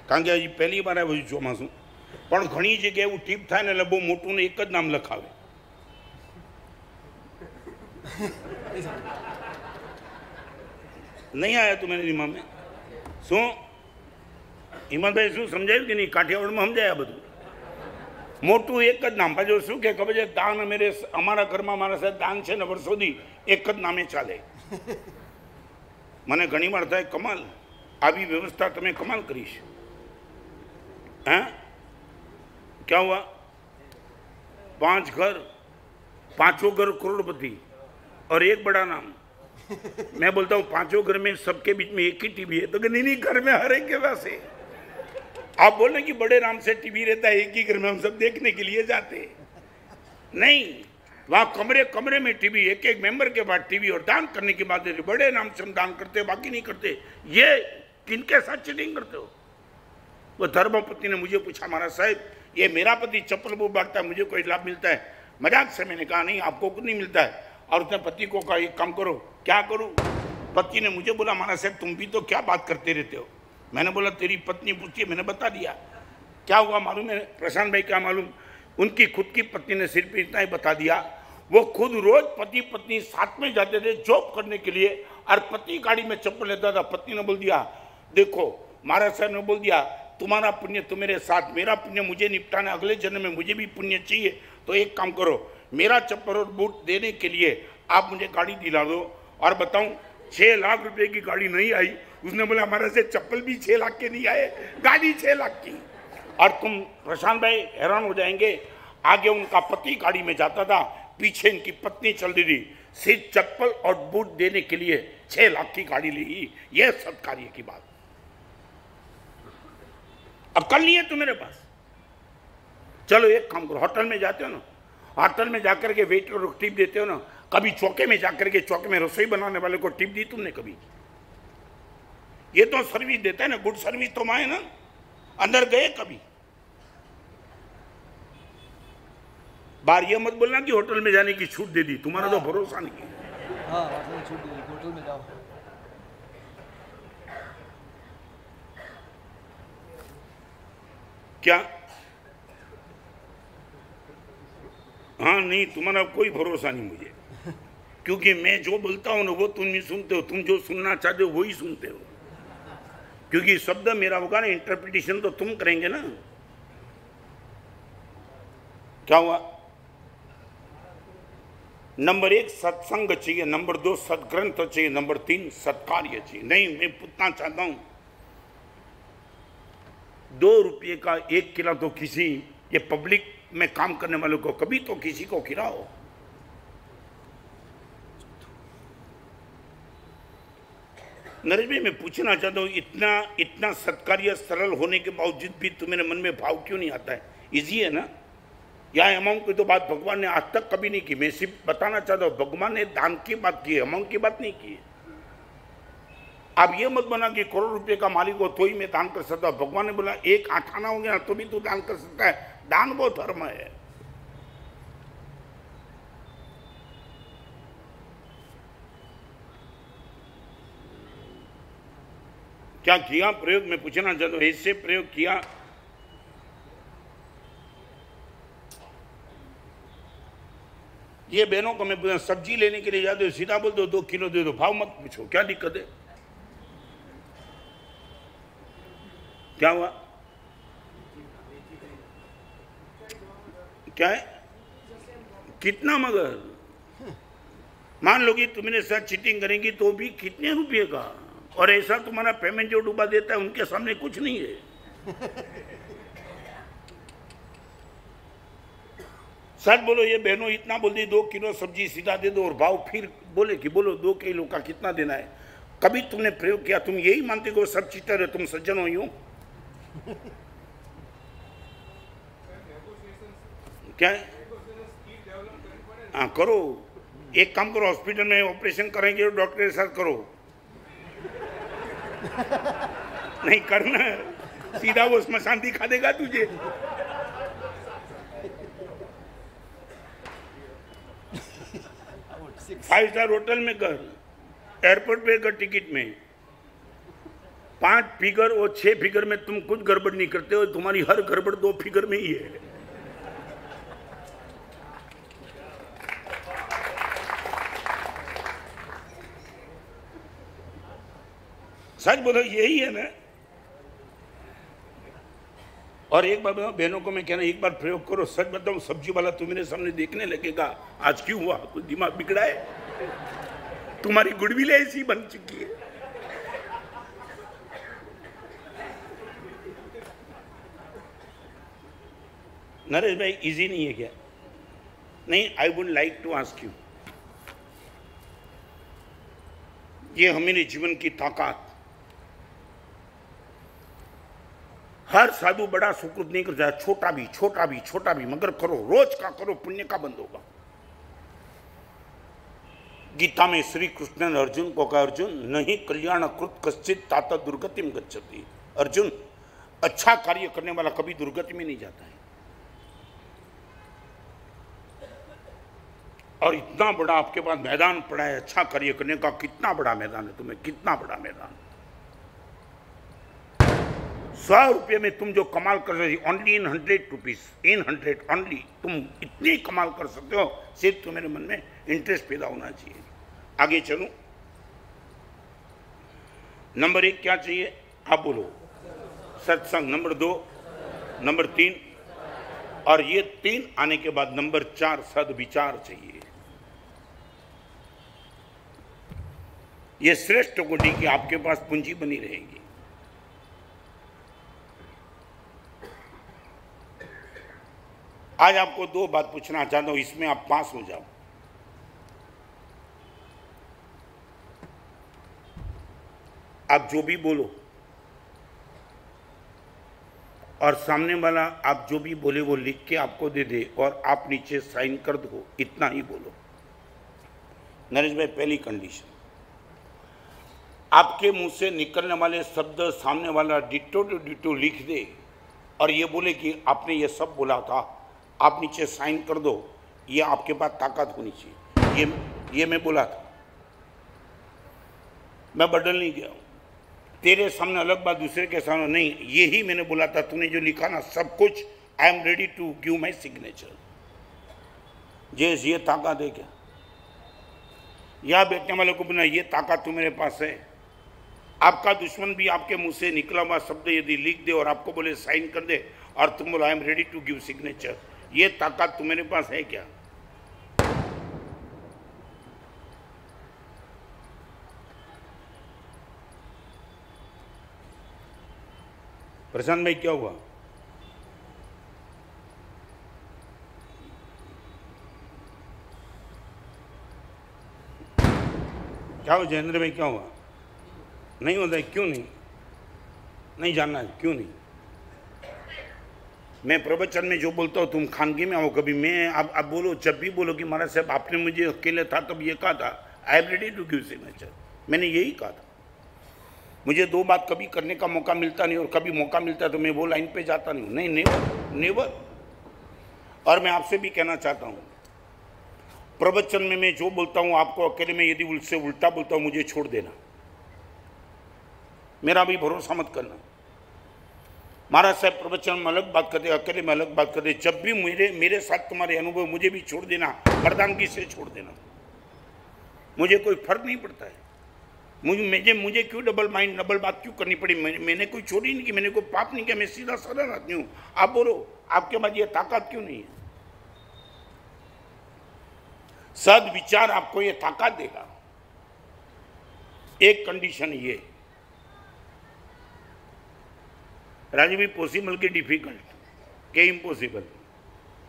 कारण के हજી પહેલી વાર આવ્યો છું ચોમાસું, પણ ઘણી જગ્યાએ એવું ટીપ થાય ને એટલે બહુ મોટું ને એક જ નામ લખાવે। नहीं आया तुम्हारे दिमाग में? શું હિંમતભાઈ શું સમજાયું કે નહીં? કાઠિયાવાડમાં સમજાયા બધું? મોટું એક જ નામ, પાછું શું કે ખબર છે, દાન અમારા ઘરમાં મારા સાહેબ દાન છે ને વર્ષોથી એક જ નામે ચાલે। મને ઘણી વાર થાય કમાલ, આવી વ્યवस्था તમે कमाल करीश। हैं क्या हुआ? 5 घर, 5 घर करोड़पति और एक बड़ा नाम। मैं बोलता हूँ 5 घर में सबके बीच में एक ही टीवी है, तो नहीं नहीं, घर में हर एक के पास है। आप बोल रहे कि बड़े नाम से टीवी रहता है एक ही घर में, हम सब देखने के लिए जाते, नहीं, वहां कमरे कमरे में टीवी, एक एक मेंबर के बाद टीवी, और दान करने की बात है, बड़े नाम से हम दान करते, बाकी नहीं करते। ये किनके साथ चीटिंग करते हो? वो धर्मपति ने मुझे पूछा, महाराज साहब ये मेरा पति चप्पल वो बांटता है, मुझे कोई लाभ मिलता है? मजाक से मैंने कहा नहीं, आपको कुछ नहीं मिलता है। और उसने पति को कहा एक काम करो। क्या करूं? पति ने मुझे बोला, महाराज साहब तुम भी तो क्या बात करते रहते हो? मैंने बोला तेरी पत्नी पूछती है, मैंने बता दिया। क्या हुआ मालूम है प्रशांत भाई? क्या मालूम? उनकी खुद की पत्नी ने सिर्फ इतना ही बता दिया, वो खुद रोज पति पत्नी साथ में जाते थे जॉब करने के लिए, और पति गाड़ी में चप्पल लेता था। पत्नी ने बोल दिया, देखो महाराज साहब ने बोल दिया, तुम्हारा पुण्य तुम्हारे साथ, मेरा पुण्य मुझे निपटाना, अगले जन्म में मुझे भी पुण्य चाहिए, तो एक काम करो, मेरा चप्पल और बूट देने के लिए आप मुझे गाड़ी दिला दो। और बताऊं 6 लाख रुपए की गाड़ी नहीं आई। उसने बोला हमारे से चप्पल भी 6 लाख के नहीं आए, गाड़ी 6 लाख की। और तुम प्रशांत भाई हैरान हो जाएंगे, आगे उनका पति गाड़ी में जाता था, पीछे इनकी पत्नी चल रही थी, सिर्फ चप्पल और बूट देने के लिए 6 लाख की गाड़ी ली। यह सत्कार्य की बात। अब कल नहीं है तो मेरे पास, चलो एक काम करो, होटल में जाते हो ना, होटल में जाकर के वेटर को टिप देते हो ना, कभी चौके में जाकर के चौके में रसोई बनाने वाले को टिप दी तुमने कभी? ये तो सर्विस देता है ना, गुड सर्विस तो माए ना। अंदर गए कभी? बार ये मत बोलना कि होटल में जाने की छूट दे दी, तुम्हारा तो भरोसा नहीं है। हाँ, आपने छूट दे दी, होटल में जाओ। क्या? हाँ नहीं, तुम्हारा कोई भरोसा नहीं मुझे, क्योंकि मैं जो बोलता हूं ना वो तुम नहीं सुनते हो, तुम जो सुनना चाहते हो वही सुनते हो, क्योंकि शब्द मेरा होगा ना, इंटरप्रिटेशन तो तुम करेंगे ना। क्या हुआ? नंबर 1 सत्संग चाहिए, नंबर 2 सदग्रंथ चाहिए, नंबर 3 सत्कार्य चाहिए। नहीं, मैं पूछना चाहता हूं, 2 रुपये का 1 किलो तो किसी ये पब्लिक में काम करने वालों को कभी तो किसी को खिलाओ। नरेश भाई, मैं पूछना चाहता हूं, इतना सत्कार्य सरल होने के बावजूद भी तुम्हारे मन में भाव क्यों नहीं आता है? इजी है ना? यह अमाउंट की तो बात भगवान ने आज तक कभी नहीं की। मैं सिर्फ बताना चाहता हूं, भगवान ने दान की बात की है, अमाउंट की बात नहीं की है। आप ये मत बना कि करोड़ रुपए का मालिक हो तो ही मैं दान कर सकता हूं। भगवान ने बोला 1 आठाना हो गया तो भी तू दान कर सकता है। दान वो धर्म है। क्या किया प्रयोग? मैं पूछना चाहता हूं, ऐसे प्रयोग किया? ये बहनों को मैं सब्जी लेने के लिए जाते हो, सीधा बोल दो 2 किलो दे दो, भाव मत पूछो, क्या दिक्कत है? क्या हुआ? क्या है? कितना? मगर मान लो कि तुमने साथ चीटिंग करेंगी तो भी कितने रुपये का, और ऐसा तुम्हारा पेमेंट जो डूबा देता है उनके सामने कुछ नहीं है। सच बोलो, ये बहनों इतना बोल दी 2 किलो सब्जी सीधा दे दो, और भाव फिर बोले कि बोलो 2 किलो का कितना देना है। कभी तुमने प्रयोग किया? तुम यही मानते हो सब चीटर है, तुम सज्जन हो यूं? क्या है? हाँ करो, एक काम करो, हॉस्पिटल में ऑपरेशन करेंगे डॉक्टर के साथ करो। नहीं करना, सीधा वो स्मशान दिखा देगा तुझे। फाइव स्टार होटल में कर, एयरपोर्ट पे कर, टिकट में 5 फिगर और 6 फिगर में तुम कुछ गड़बड़ नहीं करते हो, तुम्हारी हर गड़बड़ 2 फिगर में ही है। सच बोलो, यही है ना? और एक बार बताओ बहनों को मैं कहना, एक बार प्रयोग करो, सच बताओ, सब्जी वाला तुम्हारे सामने देखने लगेगा आज क्यों हुआ, कुछ दिमाग बिगड़ा है? तुम्हारी गुडविल ऐसी बन चुकी है। नरेश भाई, इजी नहीं है क्या? नहीं, I would like to ask you, ये हमारे जीवन की ताकत। हर साधु बड़ा सुकृत नहीं कर जाए, छोटा भी छोटा भी छोटा भी, मगर करो, रोज का करो, पुण्य का बंद होगा। गीता में श्री कृष्ण ने अर्जुन को कहा, अर्जुन नहीं कल्याण कृत कश्चित तात दुर्गतिम गच्छति। अर्जुन, अच्छा कार्य करने वाला कभी दुर्गति में नहीं जाता है। और इतना बड़ा आपके पास मैदान पड़ा है अच्छा कार्य करने का, कितना बड़ा मैदान है तुम्हें, कितना बड़ा मैदान। 100 रुपये में तुम जो कमाल कर रहे हो, only in 100 rupees, in 100 only, तुम इतनी कमाल कर सकते हो, सिर्फ तुम्हारे मन में इंटरेस्ट पैदा होना चाहिए। आगे चलूं, नंबर 1 क्या चाहिए? आप बोलो, सत्संग। नंबर 2, नंबर 3, और ये 3 आने के बाद नंबर 4 सद्विचार चाहिए। ये श्रेष्ठ कोटि की आपके पास पूंजी बनी रहेगी। आज आपको दो बात पूछना चाहता हूं, इसमें आप पास हो जाओ। आप जो भी बोलो और सामने वाला आप जो भी बोले वो लिख के आपको दे दे और आप नीचे साइन कर दो, इतना ही बोलो। नरेश भाई, पहली कंडीशन, आपके मुंह से निकलने वाले शब्द सामने वाला डिटो टू डिटो लिख दे और ये बोले कि आपने ये सब बोला था, आप नीचे साइन कर दो, ये आपके पास ताकत होनी चाहिए। ये मैं बोला था, मैं बदल नहीं गया हूं। तेरे सामने अलग बात, दूसरे के सामने नहीं, यही मैंने बोला था। तूने जो लिखा ना सब कुछ, I am ready to give my signature. ये ताकत है क्या? यहां बैठने वाले को बोला ये ताकत तो मेरे पास है। आपका दुश्मन भी आपके मुंह से निकला हुआ शब्द यदि लिख दे और आपको बोले साइन कर दे और तुम बोलो I am ready to give signature, ये ताकत तो मेरे पास है क्या? प्रशांत भाई, क्या हुआ? क्या हुआ जयेंद्र भाई, क्या हुआ? नहीं होता है? क्यों नहीं जानना है? क्यों नहीं? मैं प्रवचन में जो बोलता हूँ तुम खानगी में आओ कभी। मैं अब बोलो, जब भी बोलो कि महाराज साहब आपने मुझे अकेले था तब ये कहा था, I am ready to give signature, मैंने यही कहा था। मुझे दो बात कभी करने का मौका मिलता नहीं और कभी मौका मिलता तो मैं वो लाइन पे जाता नहीं। नहीं, नेवर नेवर। और मैं आपसे भी कहना चाहता हूँ, प्रवचन में मैं जो बोलता हूँ आपको अकेले में यदि उससे उल्टा बोलता हूँ मुझे छोड़ देना, मेरा भी भरोसा मत करना। महाराज साहब प्रवचन में अलग बात करते, अकेले में अलग बात करते। जब भी मेरे साथ तुम्हारे अनुभव, मुझे भी छोड़ देना, मर्दानगी से छोड़ देना, मुझे कोई फर्क नहीं पड़ता है। मुझे क्यों डबल माइंड, डबल बात क्यों करनी पड़ी? मैंने कोई छोड़ी नहीं कि, मैंने कोई पाप नहीं किया, मैं सीधा साधा आदमी हूं। आप बोलो, आपके पास ये ताकत क्यों नहीं है? सद विचार आपको ये ताकत देगा। एक कंडीशन ये, राजू भाई, पॉसिबल के डिफिकल्ट के इम्पॉसिबल,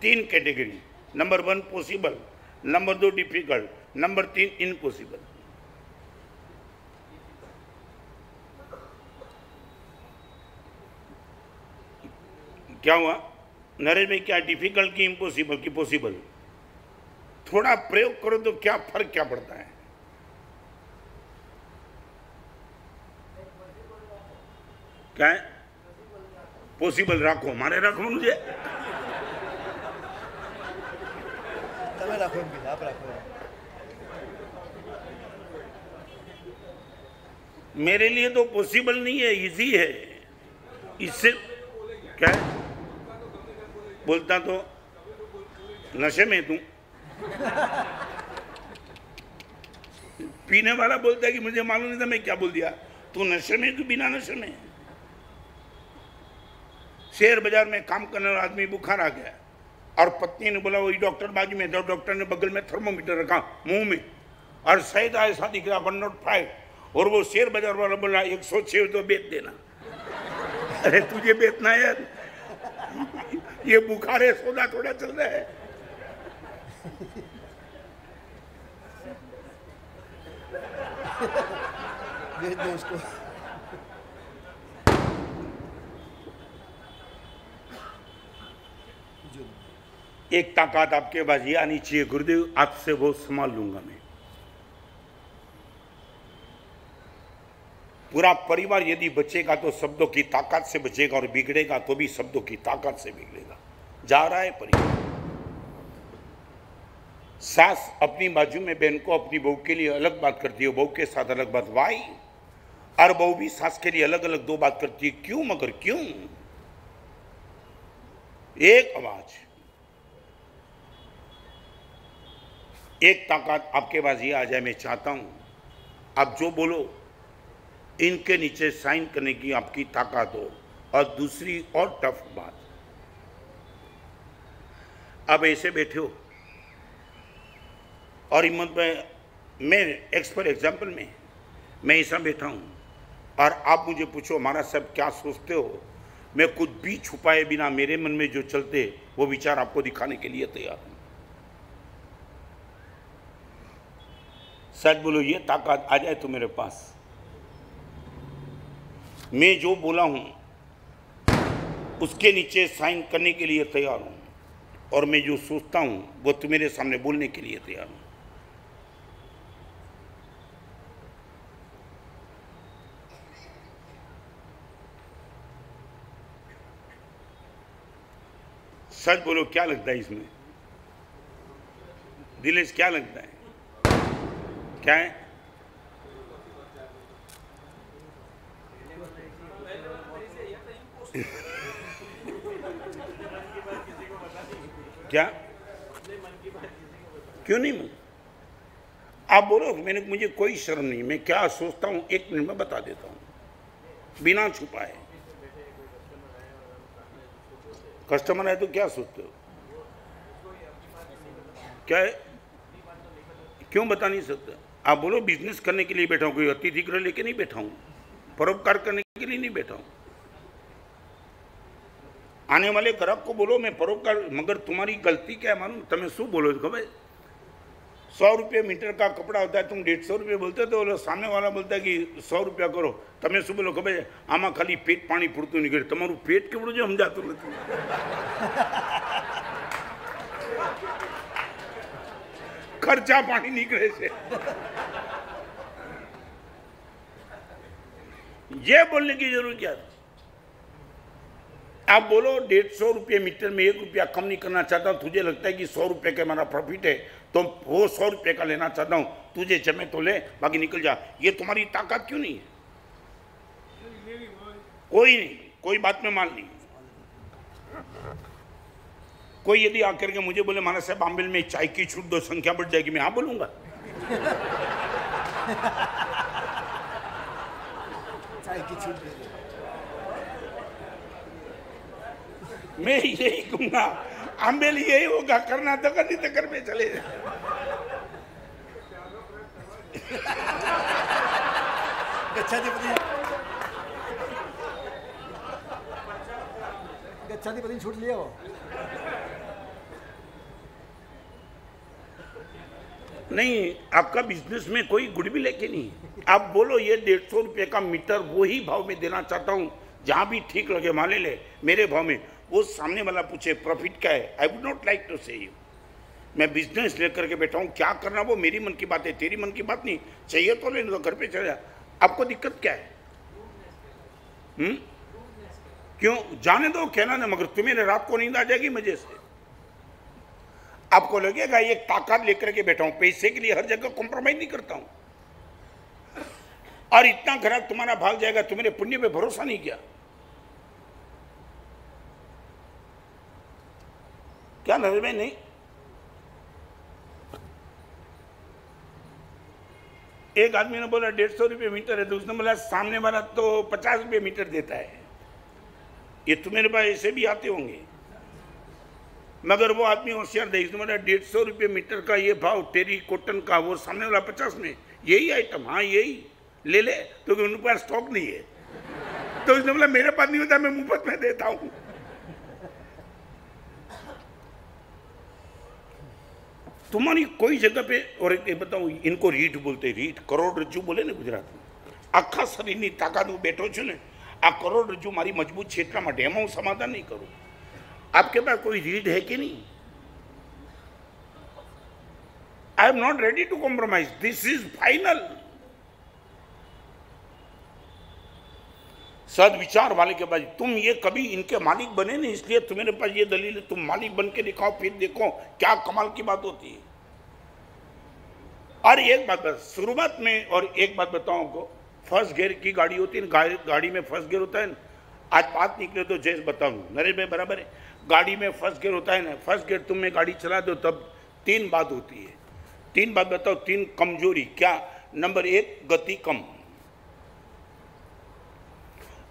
तीन category. Number 1 possible, number 2 difficult, number 3 impossible. क्या हुआ नरेश भाई? क्या डिफिकल्ट की इम्पॉसिबल की पॉसिबल? थोड़ा प्रयोग करो तो क्या फर्क क्या पड़ता है? क्या है? पॉसिबल रखो, मारे रखो मुझे। आप रखो। मेरे लिए तो पॉसिबल नहीं है, इजी है। इससे क्या है? बोलता तो नशे में तू। पीने वाला बोलता है कि मुझे मालूम नहीं था मैं क्या बोल दिया। तू नशे में कि बिना नशे में? शेयर बाजार में काम करने वाला आदमी बुखार आ गया और पत्नी ने बोला वही डॉक्टर बाजू में था, डॉक्टर ने बगल में थर्मोमीटर रखा मुंह में और शायद ऐसा दिख रहा 105 और वो शेयर बाजार वाला बोला 106 तो बेच देना। अरे तुझे बेचना है यार, ये बुखार है, सौदा थोड़ा चल रहा है। भेज दो उसको। एक ताकत आपके पास ये आनी चाहिए, गुरुदेव आपसे वो संभाल लूंगा मैं। पूरा परिवार यदि बचेगा तो शब्दों की ताकत से बचेगा और बिगड़ेगा तो भी शब्दों की ताकत से बिगड़ेगा। जा रहा है परिवार। सास अपनी बाजू में बहन को अपनी बहू के लिए अलग बात करती है, बहू के साथ अलग बात, वाई? और बहू भी सास के लिए अलग अलग दो बात करती है, क्यों? मगर क्यों? एक आवाज, एक ताकत आपके पास ये आ जाए। मैं चाहता हूं आप जो बोलो इनके नीचे साइन करने की आपकी ताकत हो। और दूसरी और टफ बात, अब ऐसे बैठे हो और हिम्मत में, मैं फॉर एग्जाम्पल में मैं ऐसा बैठा हूं और आप मुझे पूछो महाराज साहब क्या सोचते हो, मैं कुछ भी छुपाए बिना मेरे मन में जो चलते वो विचार आपको दिखाने के लिए तैयार हूं। सच बोलो, ये ताकत आ जाए तो मेरे पास, मैं जो बोला हूं उसके नीचे साइन करने के लिए तैयार हूं, और मैं जो सोचता हूं वो तुम्हारे सामने बोलने के लिए तैयार हूं। सच बोलो, क्या लगता है इसमें? दिलेश, क्या लगता है? क्या है? क्या? क्यों नहीं मन? आप बोलो, मुझे कोई शर्म नहीं। मैं क्या सोचता हूं 1 मिनट में बता देता हूं बिना छुपाए। कस्टमर है तो क्या सोचते हो? क्या है? क्यों बता नहीं सकते? आप बोलो, बिजनेस करने के लिए बैठा हूं, कोई अतिथि गृह लेके नहीं बैठा हूं, परोपकार करने के लिए नहीं बैठा हूं। आने वाले ग्राहक को बोलो मैं परोपकार, मगर तुम्हारी गलती क्या है मालूम? तमें शू बोलो खबर? 100 रुपये मीटर का कपड़ा होता है, तुम 150 रुपये बोलते तो सामने वाला बोलता है कि 100 रुपया करो। तमें शू बोलो खबर? आमा खाली पेट पानी पूरतू निकले, तमारू पेट केवड़ું जो समझाતું નથી। खर्चा पानी निकले से। ये बोलने की जरूरत क्या है? आप बोलो 150 रुपये मीटर में 1 रुपया कम नहीं करना चाहता, तुझे लगता है कि 100 रुपये का हमारा प्रॉफिट है तो वो 100 रुपये का लेना चाहता हूं, तुझे जमे तो ले, बाकी निकल जा। ये तुम्हारी ताकत क्यों नहीं है? कोई नहीं, कोई बात में मान ली। कोई यदि आकर के मुझे बोले महाराज साहब आंबिल में चाय की छूट दो, संख्या बढ़ जाएगी, मैं हाँ बोलूंगा? चाय की छूट दे दो। मैं यही कहूंगा, आंबेल यही होगा, कर्नाटक नहीं तो कर में चले जाए। गच्छाधिपति छूट लिया वो। नहीं, आपका बिजनेस में कोई गुडविल है कि नहीं? आप बोलो ये 150 रुपये का मीटर वही भाव में देना चाहता हूं, जहां भी ठीक लगे मान ले मेरे भाव में। वो सामने वाला पूछे प्रॉफिट क्या है, I would not like to say you. मैं बिजनेस लेकर के बैठा हूं, क्या करना वो मेरी मन की बात है, तेरी मन की बात नहीं। चाहिए तो ले, तो घर पे चले जा। आपको दिक्कत क्या है? क्यों? जाने दो, कहना ना, मगर तुम्हें रात को नींद आ जाएगी मजे से। आपको लगेगा ये ताकत लेकर के बैठा हूं, पैसे के लिए हर जगह कॉम्प्रोमाइज नहीं करता हूं, और इतना ग्राहक तुम्हारा भाग जाएगा, तुम्हारे पुण्य पे भरोसा नहीं किया। क्या नजर में नहीं? एक आदमी ने बोला 150 रुपये मीटर है, तो उसने बोला सामने वाला तो 50 रुपये मीटर देता है। ये तुम्हारे पास ऐसे भी आते होंगे, मगर वो आदमी होशियार थे, इसने बोला 150 रुपये मीटर का ये भाव टेरी कॉटन का, वो सामने वाला 50 में, यही आइटम, हाँ यही ले ले, तो उनके पास स्टॉक नहीं है। तो उसने बोला मेरे पास नहीं होता, मैं मुफ्त में देता हूं। तुम्हारी कोई जगह पे, और एक बताऊं, इनको रीठ बोलते, रीठ करोड़रज्जु बोले ने गुजरात में। आखा शरीर की ताकत हूँ बैठो छू ने, आ करोड़रज्जु मारी मजबूत છે એટલા માટે એમાં હું સમાધાન नहीं करूं। आपके पास कोई रीढ़ है कि नहीं? I am not ready to compromise, this is final. सदविचार वाले के बाद तुम ये कभी इनके मालिक बने नहीं, इसलिए तुम्हारे पास ये दलील है, तुम मालिक बन के दिखाओ, फिर देखो क्या कमाल की बात होती है। और एक बात बस शुरुआत में, और एक बात बताऊं आपको, फर्स्ट गियर की गाड़ी होती है, गाड़ी में फर्स्ट गियर होता है ना। आज बात निकले तो जैसे बताऊं, नरेश भाई बराबर है, गाड़ी में फर्स्ट गियर होता है ना। फर्स्ट गियर तुम में गाड़ी चला दो तब 3 बात होती है। 3 बात बताओ, 3 कमजोरी क्या? नंबर 1 गति कम,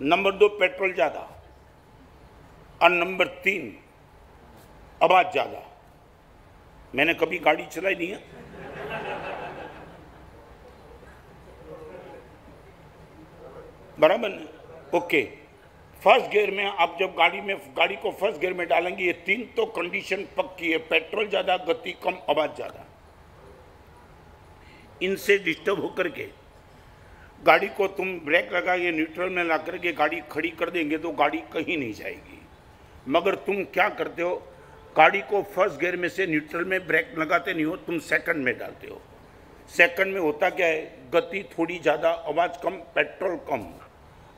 नंबर 2 पेट्रोल ज्यादा, और नंबर 3 आवाज ज्यादा। मैंने कभी गाड़ी चलाई नहीं है, बराबर। ओके, फर्स्ट गियर में आप जब गाड़ी को फर्स्ट गियर में डालेंगे, ये 3 तो कंडीशन पक्की है, पेट्रोल ज़्यादा, गति कम, आवाज़ ज़्यादा। इनसे डिस्टर्ब होकर के गाड़ी को तुम ब्रेक लगा के न्यूट्रल में ला करके गाड़ी खड़ी कर देंगे तो गाड़ी कहीं नहीं जाएगी। मगर तुम क्या करते हो, गाड़ी को फर्स्ट गियर में से न्यूट्रल में ब्रेक लगाते नहीं हो, तुम सेकंड में डालते हो। सेकंड में होता क्या है, गति थोड़ी ज़्यादा, आवाज़ कम, पेट्रोल कम।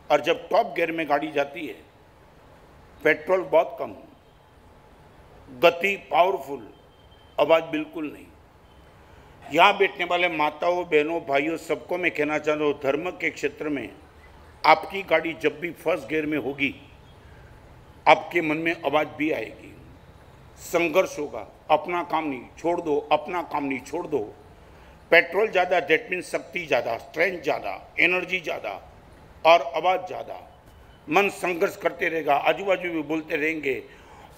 और जब टॉप गियर में गाड़ी जाती है, पेट्रोल बहुत कम, गति पावरफुल, आवाज़ बिल्कुल नहीं। यहाँ बैठने वाले माताओं, बहनों, भाइयों, सबको मैं कहना चाहता हूँ, धर्म के क्षेत्र में आपकी गाड़ी जब भी फर्स्ट गियर में होगी, आपके मन में आवाज़ भी आएगी, संघर्ष होगा। अपना काम नहीं छोड़ दो, अपना काम नहीं छोड़ दो। पेट्रोल ज़्यादा, दैट मीन्स शक्ति ज़्यादा, स्ट्रेंथ ज़्यादा, एनर्जी ज़्यादा और आवाज़ ज़्यादा। मन संघर्ष करते रहेगा, आजू बाजू भी बोलते रहेंगे।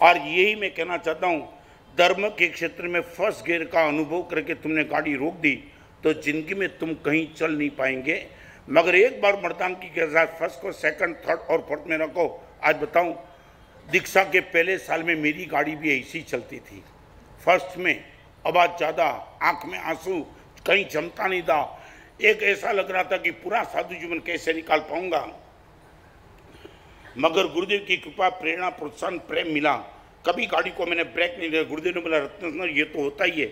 और यही मैं कहना चाहता हूँ, धर्म के क्षेत्र में फर्स्ट गियर का अनुभव करके तुमने गाड़ी रोक दी तो जिंदगी में तुम कहीं चल नहीं पाएंगे। मगर एक बार मर्दानगी के साथ फर्स्ट को सेकंड, थर्ड और फोर्थ में रखो। आज बताऊं, दीक्षा के पहले साल में मेरी गाड़ी भी ऐसी चलती थी। फर्स्ट में आवाज़ ज़्यादा, आंख में आंसू, कहीं जमता नहीं था। एक ऐसा लग रहा था कि पूरा साधु जीवन कैसे निकाल पाऊंगा। मगर गुरुदेव की कृपा, प्रेरणा, प्रोत्साहन, प्रेम मिला। कभी गाड़ी को मैंने ब्रेक नहीं दिया। गुरुदेव ने बोला, रत्न ये तो होता ही है,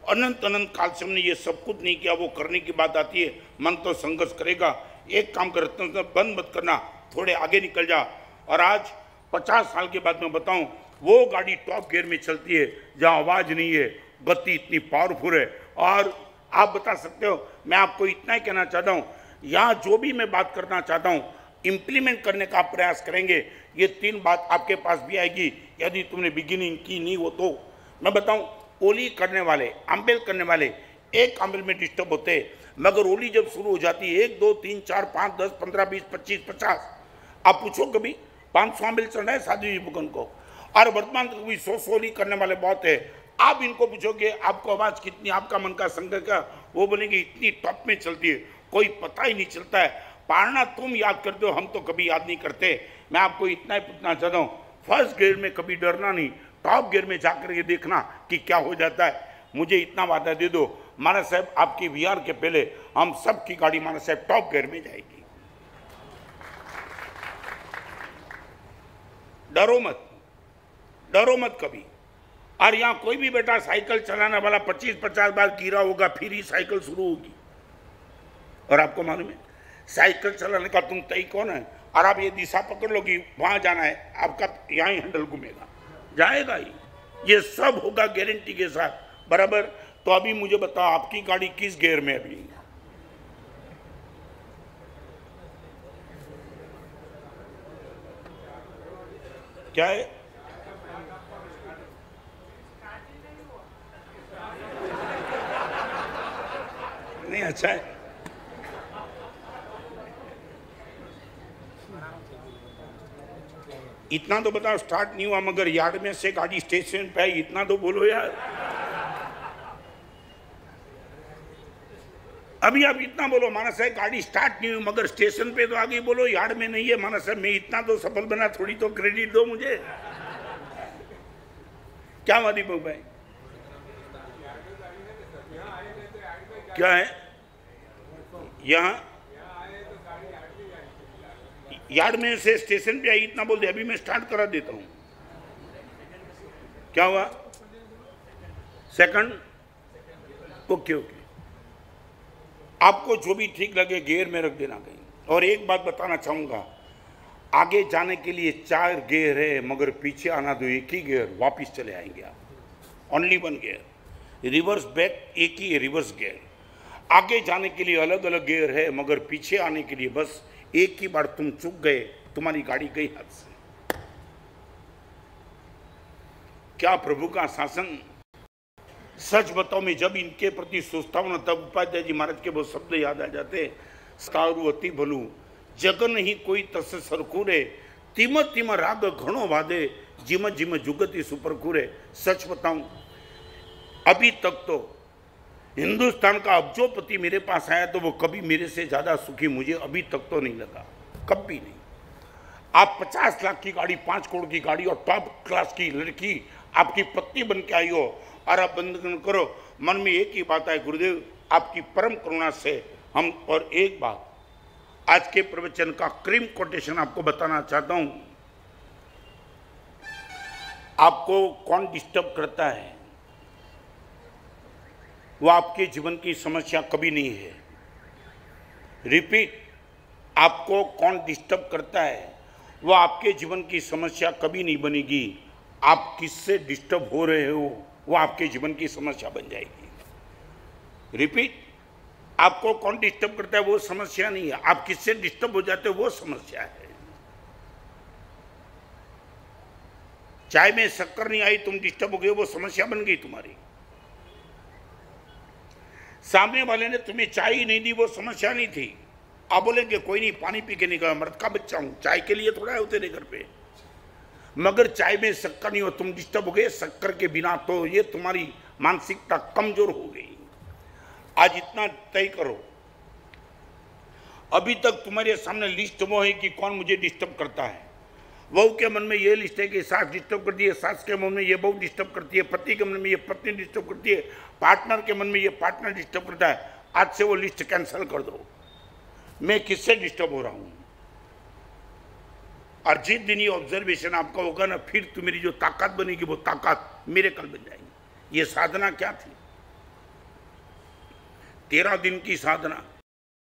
अनंत अनंत काल से हमने ये सब कुछ नहीं किया। वो करने की बात आती है, मन तो संघर्ष करेगा। एक काम कर, रत्न बंद मत करना, थोड़े आगे निकल जा। और आज 50 साल के बाद मैं बताऊं, वो गाड़ी टॉप गियर में चलती है जहाँ आवाज़ नहीं है, गति इतनी पावरफुल है। और आप बता सकते हो, मैं आपको इतना ही कहना चाहता हूँ, यहाँ जो भी मैं बात करना चाहता हूँ, इम्प्लीमेंट करने का प्रयास करेंगे। ये 3 बात आपके पास भी आएगी यदि तुमने बिगिनिंग की नहीं हो तो। मैं बताऊं, ओली करने वाले, आंबेल करने वाले एक आंबेल में डिस्टर्ब होते हैं, मगर ओली जब शुरू हो जाती है 1 2 3 4 5 10 15 20 25 50, आप पूछो कभी 500 आंबेल चल रहा है साधु जी भगन को। और वर्तमान तक भी 100 ओली करने वाले बहुत है। आप इनको पूछोगे आपको आवाज़ कितनी, आपका मन का संघर्ष का, वो बोलेंगे इतनी टॉप में चलती है, कोई पता ही नहीं चलता है। पारना तुम याद करते हो, हम तो कभी याद नहीं करते। मैं आपको इतना ही पूछना चाहता हूँ, फर्स्ट गियर में कभी डरना नहीं, टॉप गियर में जाकर के देखना कि क्या हो जाता है। मुझे इतना वादा दे दो मानस साहब, आपकी वीआर के पहले हम सब की गाड़ी मानस साहब टॉप गियर में जाएगी। डरो मत, डरो मत कभी। और यहाँ कोई भी बेटा साइकिल चलाने वाला 25-50 बार गिरा होगा फिर ही साइकिल शुरू होगी। और आपको मालूम है, साइकिल चलाने का तुम तय कौन है? और आप ये दिशा पकड़ लो कि वहां जाना है, आपका यहाँ ही हैंडल घूमेगा, जाएगा ही। ये सब होगा गारंटी के साथ, बराबर। तो अभी मुझे बताओ, आपकी गाड़ी किस गियर में अभी? क्या है? नहीं, अच्छा है। इतना तो बताओ, स्टार्ट नहीं हुआ मगर यार्ड में से गाड़ी स्टेशन पे आई, इतना तो बोलो यार। अभी आप इतना बोलो, मानस है गाड़ी स्टार्ट नहीं हुई मगर स्टेशन पे तो आ गई, बोलो यार्ड में नहीं है। मानस है मैं इतना तो सफल बना, थोड़ी तो क्रेडिट दो मुझे। क्या वादी भाई, क्या है यहाँ यार्ड में से स्टेशन पे आई, इतना बोल दे। अभी मैं स्टार्ट करा देता हूं। क्या हुआ? Second, okay okay. आपको जो भी ठीक लगे गियर में रख देना कहीं। और एक बात बताना चाहूंगा, आगे जाने के लिए 4 गियर है मगर पीछे आना तो एक ही गियर, वापिस चले आएंगे आप। Only 1 gear. रिवर्स बैक एक ही है, रिवर्स गियर। आगे जाने के लिए अलग अलग गियर है मगर पीछे आने के लिए बस एक ही बार तुम चूक गए, तुम्हारी गाड़ी गई हाथ से। क्या प्रभु का शासन! सच बताओ, मैं जब इनके प्रति सोचता हूं ना, तब उपाध्याय जी महाराज के वो शब्द याद आ जाते। स्कारू अति भलू जगन ही कोई तस सरखूरे, तिम तिम राग घणो वादे, जिम जिम जुगति सुपरखूरे। सच बताऊं, अभी तक तो हिंदुस्तान का अब्जोपति मेरे पास आया तो वो कभी मेरे से ज़्यादा सुखी मुझे अभी तक तो नहीं लगा, कभी नहीं। आप 50 लाख की गाड़ी, 5 करोड़ की गाड़ी और टॉप क्लास की लड़की आपकी पत्नी बन के आई हो और आप बंधन करो, मन में एक ही बात है, गुरुदेव आपकी परम करुणा से हम। और एक बात आज के प्रवचन का क्रीम कोटेशन आपको बताना चाहता हूं। आपको कौन डिस्टर्ब करता है वो आपके जीवन की समस्या कभी नहीं है। रिपीट, आपको कौन डिस्टर्ब करता है वो आपके जीवन की समस्या कभी नहीं बनेगी। आप किससे डिस्टर्ब हो रहे हो वो आपके जीवन की समस्या बन जाएगी। रिपीट, आपको कौन डिस्टर्ब करता है वो समस्या नहीं है, आप किससे डिस्टर्ब हो जाते हो वो समस्या है। चाय में शक्कर नहीं आई, तुम डिस्टर्ब हो गए, वो समस्या बन गई तुम्हारी। सामने वाले ने तुम्हें चाय ही नहीं दी, वो समस्या नहीं थी। आप बोलेंगे कोई नहीं, पानी पी के निकला, मर्द का बच्चा हूं, चाय के लिए थोड़ा है होते नहीं घर पे। मगर चाय में शक्कर नहीं हो, तुम डिस्टर्ब हो गए शक्कर के बिना, तो ये तुम्हारी मानसिकता कमजोर हो गई। आज इतना तय करो, अभी तक तुम्हारे सामने लिस्ट वो है कि कौन मुझे डिस्टर्ब करता है। बहू के मन में ये लिस्ट है कि सास डिस्टर्ब करती है, सास के मन में ये बहू डिस्टर्ब करती है, पति के मन में ये पत्नी डिस्टर्ब करती है, पार्टनर के मन में ये पार्टनर डिस्टर्ब करता है। आज से वो लिस्ट कैंसिल कर दो, मैं किससे डिस्टर्ब हो रहा हूं। और जिस दिन ये ऑब्जर्वेशन आपका होगा ना, फिर तुम्हारी जो ताकत बनेगी वो ताकत मिरेकल बन जाएगी। ये साधना क्या थी? 13 दिन की साधना।